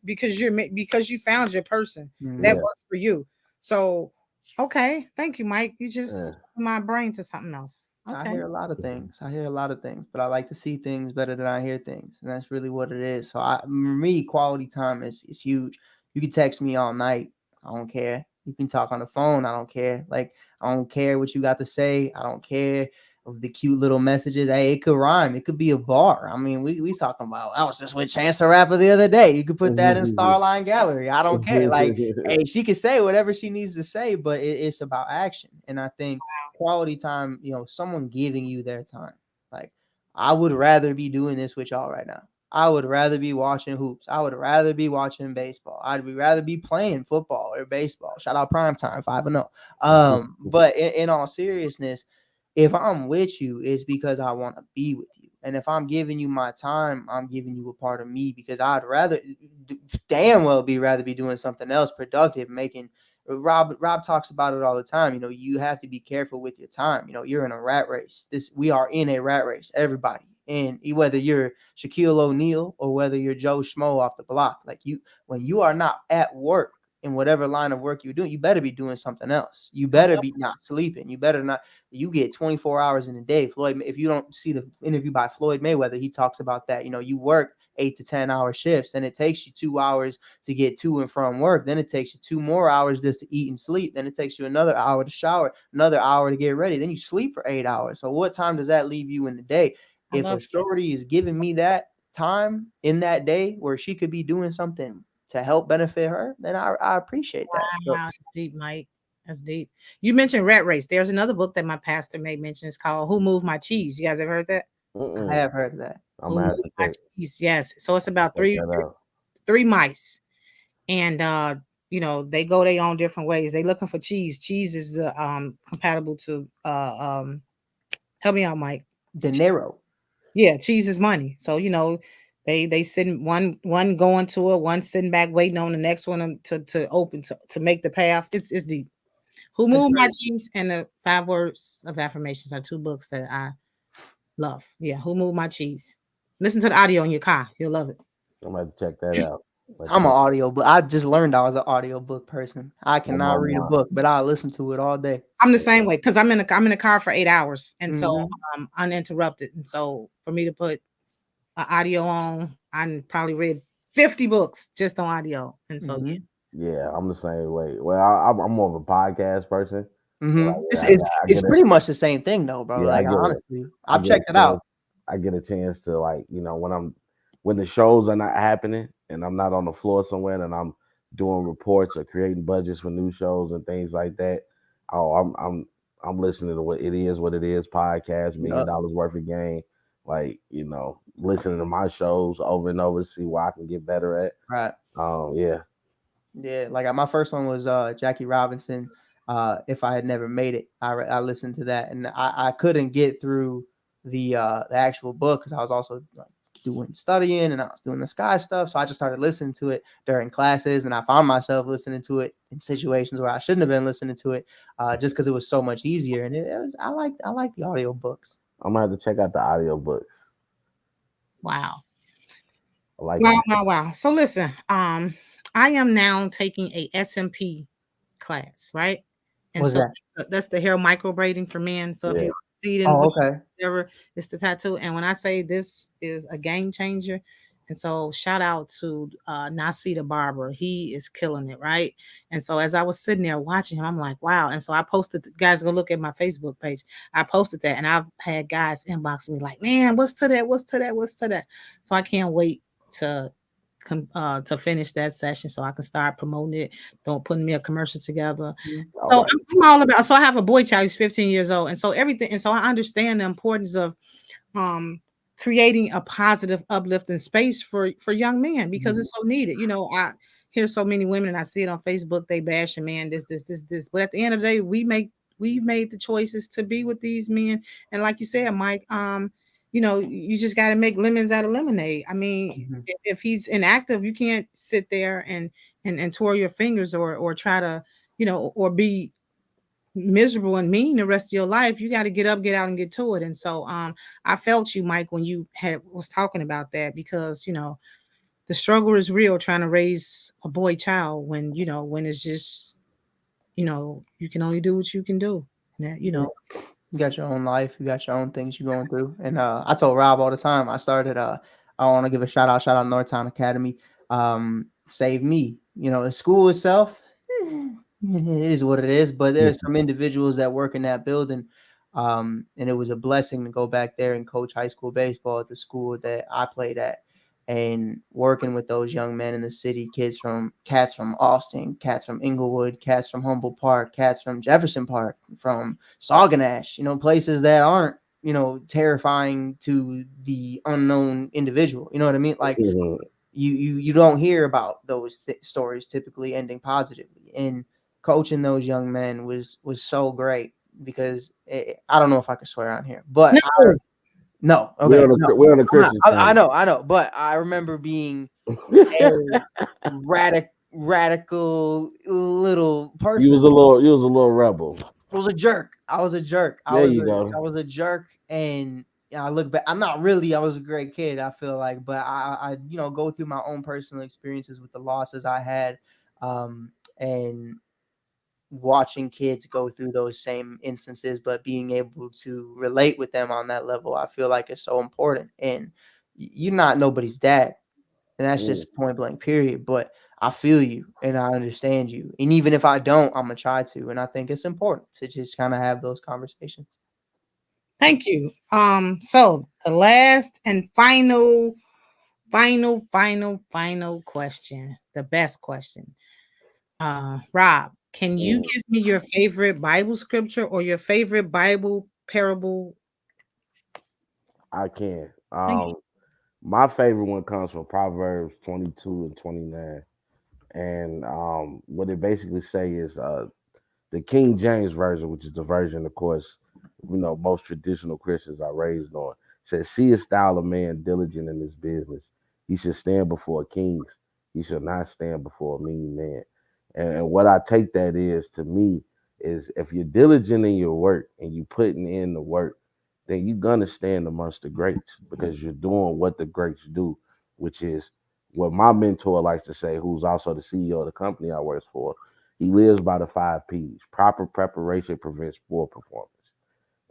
because you found your person that yeah, mhm. works for you. So okay, thank you, Mike. You just yeah. put my brain to something else. I Okay. hear a lot of things. I hear a lot of things, but I like to see things better than I hear things, and that's really what it is. So, for me, quality time is huge. You can text me all night. I don't care. You can talk on the phone. I don't care. Like I don't care what you got to say. I don't care of the cute little messages. Hey, it could rhyme. It could be a bar. I mean, we talking about. I was just with Chance the Rapper the other day. You could put that in Starline Gallery. I don't care. Like, hey, she can say whatever she needs to say, but it's about action. And I think quality time, someone giving you their time. Like, I would rather be doing this with y'all right now. I would rather be watching hoops. I would rather be watching baseball. Rather be playing football or baseball. Shout out Primetime 5-0. But in all seriousness, if I'm with you, it's because I want to be with you. And if I'm giving you my time, I'm giving you a part of me because I'd rather damn well rather be doing something else productive, making Rob talks about it all the time. You have to be careful with your time. You're in a rat race. We are in a rat race, everybody. And whether you're Shaquille O'Neal or whether you're Joe Schmo off the block, like when you are not at work, in whatever line of work you're doing, you better be doing something else. You better be not sleeping. You better not. You get 24 hours in a day. Floyd, if you don't see the interview by Floyd Mayweather, he talks about that. You work 8 to 10 hour shifts, and it takes you 2 hours to get to and from work. Then it takes you 2 more hours just to eat and sleep. Then it takes you another hour to shower, another hour to get ready. Then you sleep for 8 hours. So what time does that leave you in the day? If a shorty is giving me that time in that day where she could be doing something to help benefit her, then I appreciate that. Wow, that's deep, Mike. That's deep. You mentioned Rat Race. There's another book that my pastor made mention. It's called Who Moved My Cheese. You guys ever heard that? I have heard of that. I'm Who gonna have Moved to My check Cheese? Yes. So it's about that out. three mice, and they go their own different ways. They looking for cheese. Cheese is the compatible to help me out, Mike. Dinero. Yeah, cheese is money. So they sitting one going to it, one sitting back waiting on the next one to open to make the path. It's deep. Who That's Moved My great. Cheese and the 5 Words of Affirmations are 2 books that I love. Yeah, Who Moved My Cheese. Listen to the audio in your car. You'll love it. I'm gonna have to check that out. I'm an audio book. I just learned I was an audio book person. I On my cannot read a mind. book, but I listen to it all day. I'm the same way because I'm in the car for 8 hours, and so Mhm. uninterrupted. And so for me to put an audio on, I probably read 50 books just on audio. And so yeah, Mhm. Yeah, I'm the same way. Well, I'm more of a podcast person. So like, Mhm. yeah, It's I, it's got- I it's get it. pretty much the same thing though, bro. Yeah, Like honestly, I I've get a checked it chance. out. I get a chance to like, when the shows are not happening and I'm not on the floor somewhere and I'm doing reports or creating budgets for new shows and things like that. Oh, I'm listening to what it is podcast, million Yup. dollars worth of game. Like, listening to my shows over and over to see what I can get better at. Right. Yeah. Yeah, like my first one was Jackie Robinson. If I had never made it, I listened to that, and I couldn't get through the actual book because I was also like doing studying and I was doing the sky stuff. So I just started listening to it during classes, and I found myself listening to it in situations where I shouldn't have been listening to it, just because it was so much easier. And I like the audio books. I'm gonna have to check out the audio books. wow. I like Wow, them. wow, wow. So listen, I am now taking a SMP class, right? And What's so that? that's the hair microbraiding for men. So if Yeah. you see it in Oh, okay. whatever, it's the tattoo. And when I say this is a game changer, and so shout out to Nasi the barber, he is killing it, right? And so as I was sitting there watching him, I'm like, wow. And so I posted, guys, go look at my Facebook page. I posted that, and I've had guys inboxing me like, man, what's to that? What's to that? What's to that? So I can't wait to to finish that session so I can start promoting it. Don't putting me a commercial together. Mhm. All So right. I'm all about. So I have a boy child. He's 15 years old, and so everything. And so I understand the importance of um creating a positive, uplifting space for young men because Mhm. it's so needed. I hear so many women, and I see it on Facebook. They bash a man, this. But at the end of the day, we've made the choices to be with these men, and like you said, Mike, you just got to make lemons out of lemonade. I mean, Mhm. if he's inactive, you can't sit there and twirl your fingers or try to, or be miserable and mean the rest of your life. You got to get up, get out, and get to it. And so, I felt you, Mike, when you was talking about that because the struggle is real trying to raise a boy child when it's just you can only do what you can do. And that, Yeah. You got your own life. You got your own things you're going through. And I told Rob all the time. I started. I want to give a shout out. Shout out Northtown Academy. Save me. The school itself, it is what it is. But there's some individuals that work in that building, and it was a blessing to go back there and coach high school baseball at the school that I played at, and working with those young men in the city, cats from Austin, cats from Inglewood, cats from Humboldt Park, cats from Jefferson Park, from Sauganash, places that aren't, terrifying to the unknown individual. You know what I mean? Like Mhm. you don't hear about those stories typically ending positively. And coaching those young men was so great because I don't know if I could swear on here, but no, no, We're okay, on a no, we're on a I'm not. Christian I channel. know, but I remember being a radical little You person. was a little rebel. I was a jerk. I was a jerk. There you go. I was a jerk, and I look back. I'm not really. I was a great kid. I feel like, but I go through my own personal experiences with the losses I had, And watching kids go through those same instances, but being able to relate with them on that level, I feel like is so important. And you're not nobody's dad, and that's Mm, just point blank period. But I feel you and I understand you. And even if I don't, I'm gonna try to. And I think it's important to just kind of have those conversations. Thank you. So the last and final question, the best question. Rob, can you mm, give me your favorite Bible scripture or your favorite Bible parable? I can. Thank you. My favorite one comes from Proverbs 22 and 29. And what it basically say is the King James version, which is the version, of course, most traditional Christians are raised on, says, "Seest thou a man diligent in his business? He should stand before kings. He shall not stand before a mean man." And what I take that is to me is if you're diligent in your work and you putting in the work, then you're gonna stand amongst the greats because you're doing what the greats do, which is what my mentor likes to say, who's also the CEO of the company I work for. He lives by the 5 P's. Proper preparation prevents poor performance.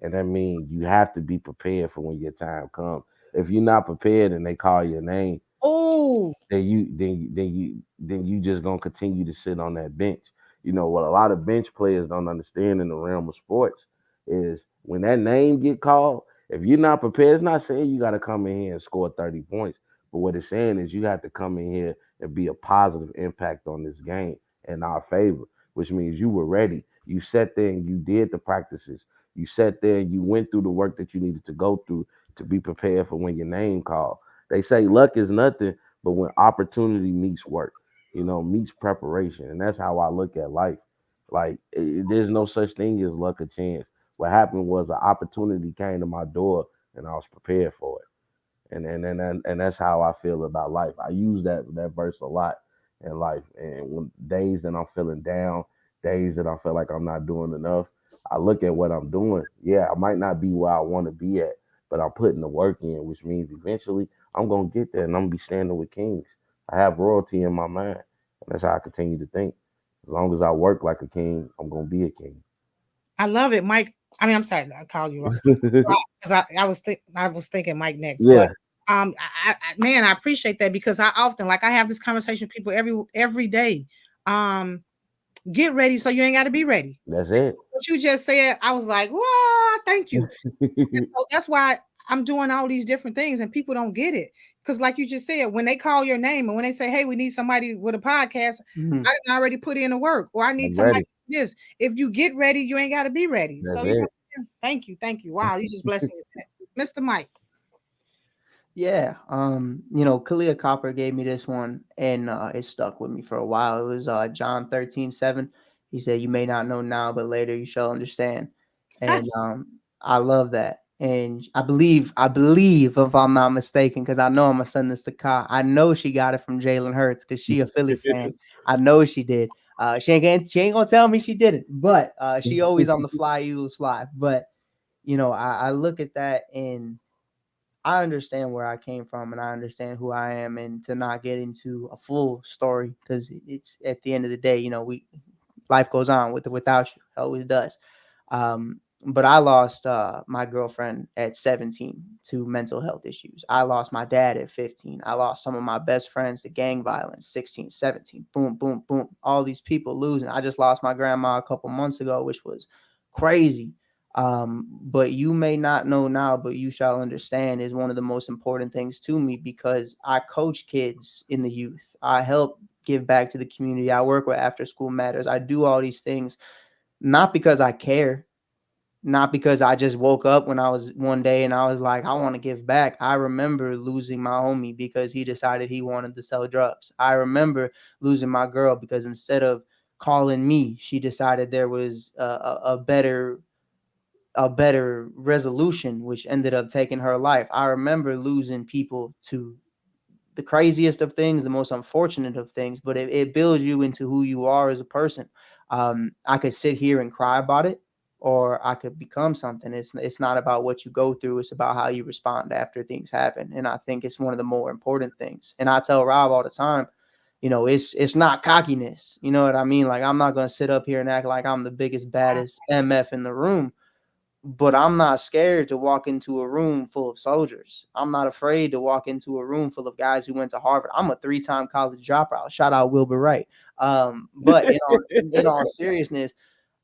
And that means you have to be prepared for when your time comes. If you're not prepared and they call your name, Oh, then you just gonna continue to sit on that bench. What a lot of bench players don't understand in the realm of sports is when that name get called, if you're not prepared, it's not saying you gotta come in here and score 30 points. But what it's saying is you have to come in here and be a positive impact on this game in our favor, which means you were ready. You sat there and you did the practices. You sat there and you went through the work that you needed to go through to be prepared for when your name called. They say luck is nothing, but when opportunity meets work, meets preparation, and that's how I look at life. Like there's no such thing as luck or chance. What happened was an opportunity came to my door, and I was prepared for it and that's how I feel about life. I use that verse a lot in life. And when days that I'm feeling down, days that I feel like I'm not doing enough, I look at what I'm doing. Yeah, I might not be where I want to be at, but I'm putting the work in, which means eventually I'm gonna get there and I'm gonna be standing with kings. I have royalty in my mind, and that's how I continue to think. As long as I work like a king, I'm gonna be a king. I love it, Mike. I mean, I'm sorry, I called you because I was thinking Mike next, but Yeah, man, I appreciate that because I often like I have this conversation with people every day. Um, get ready so you ain't got to be ready. that's it. What you just said, I was like, "What? Thank you." And so that's why I'm doing all these different things, and people don't get it because, like you just said, when they call your name and when they say, "Hey, we need somebody with a podcast," Mhm. I didn't already put in the work, or I need I'm somebody ready. to do this. If you get ready, you ain't got to be ready. That's So it. thank you, thank you. Wow, you just blessed me with that, Mr. Mike. Yeah, Kalia Copper gave me this one, and it stuck with me for a while. It was John 13:7. He said, "You may not know now, but later you shall understand." And I love that, and I believe, if I'm not mistaken, because I know I'm gonna send this to Ka. I know she got it from Jalen Hurts because she a Philly fan. I know she did. She ain't gonna tell me she didn't, but she always on the fly Eagles fly. But I look at that and I understand where I came from and I understand who I am, and to not get into a full story because it's at the end of the day, we life goes on without you. It always does. But I lost my girlfriend at 17 to mental health issues. I lost my dad at 15. I lost some of my best friends to gang violence, 16, 17. Boom, boom, boom. All these people losing. I just lost my grandma a couple months ago, which was crazy. But you may not know now, but you shall understand is one of the most important things to me because I coach kids in the youth. I help give back to the community. I work with After School Matters. I do all these things not because I care, not because I just woke up when I was one day and I was like, I want to give back. I remember losing my homie because he decided he wanted to sell drugs. I remember losing my girl because instead of calling me, she decided there was a better resolution, which ended up taking her life. I remember losing people to the craziest of things, the most unfortunate of things, but it builds you into who you are as a person. I could sit here and cry about it, or I could become something. It's not about what you go through; it's about how you respond after things happen. And I think it's one of the more important things. And I tell Rob all the time, you know, it's not cockiness. You know what I mean? Like, I'm not going to sit up here and act like I'm the biggest, baddest MF in the room, but I'm not scared to walk into a room full of soldiers. I'm not afraid to walk into a room full of guys who went to Harvard. I'm a 3-time college dropout. Shout out Wilbur Wright. But in all seriousness,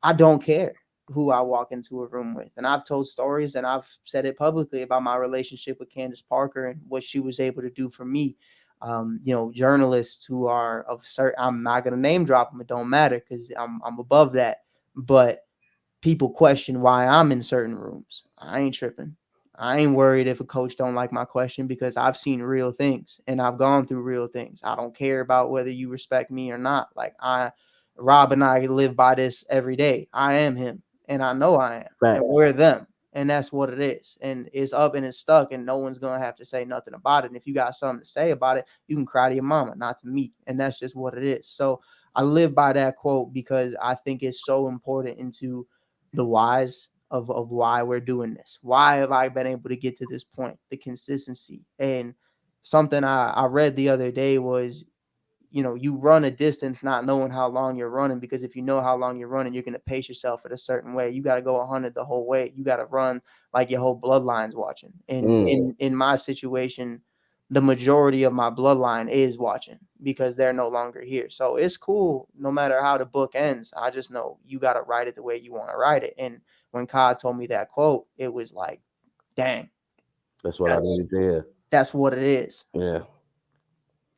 I don't care who I walk into a room with. And I've told stories and I've said it publicly about my relationship with Candace Parker and what she was able to do for me. You know, journalists who are of certain, I'm not going to name drop them. It don't matter because I'm above that. But people question why I'm in certain rooms. I ain't tripping. I ain't worried if a coach don't like my question because I've seen real things and I've gone through real things. I don't care about whether you respect me or not. Like Rob and I live by this every day. I am him and I know I am. Right. And we're them. And that's what it is. And it's up and it's stuck and no one's going to have to say nothing about it. And if you got something to say about it, you can cry to your mama, not to me. And that's just what it is. So I live by that quote because I think it's so important into the whys of why we're doing this. Why have I been able to get to this point? The consistency. And something I read the other day was, you know, you run a distance not knowing how long you're running, because if you know how long you're running, you're going to pace yourself in a certain way. You got to go 100 the whole way. You got to run like your whole bloodline's watching. And in my situation, the majority of my bloodline is watching because they're no longer here. So it's cool no matter how the book ends. I just know you got to write it the way you want to write it. And when Kai told me that quote, it was like, dang. That's what I needed to hear. That's what it is. Yeah.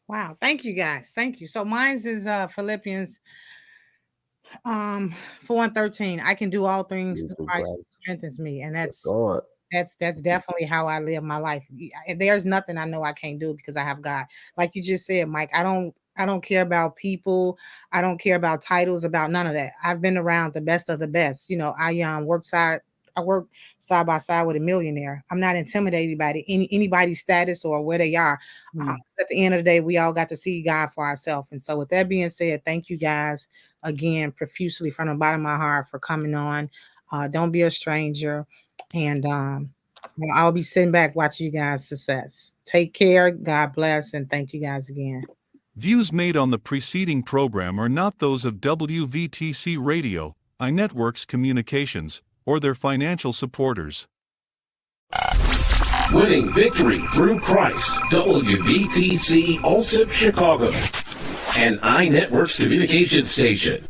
Wow. Thank you guys. Thank you. So mine's is Philippians 4:13. I can do all things through Christ who strengthens me. And that's definitely how I live my life. There's nothing I know I can't do because I have God. Like you just said, Mike, I don't care about people. I don't care about titles, about none of that. I've been around the best of the best. You know, I work side by side with a millionaire. I'm not intimidated by anybody's status or where they are. At the end of the day, we all got to see God for ourselves. And so with that being said, thank you guys again profusely from the bottom of my heart for coming on. Don't be a stranger. And I'll be sitting back watching you guys' success. Take care. God bless. And thank you guys again. Views made on the preceding program are not those of WVTC Radio, iNetworks Communications, or their financial supporters. Winning victory through Christ, WVTC Allsip Chicago, an iNetworks communication station.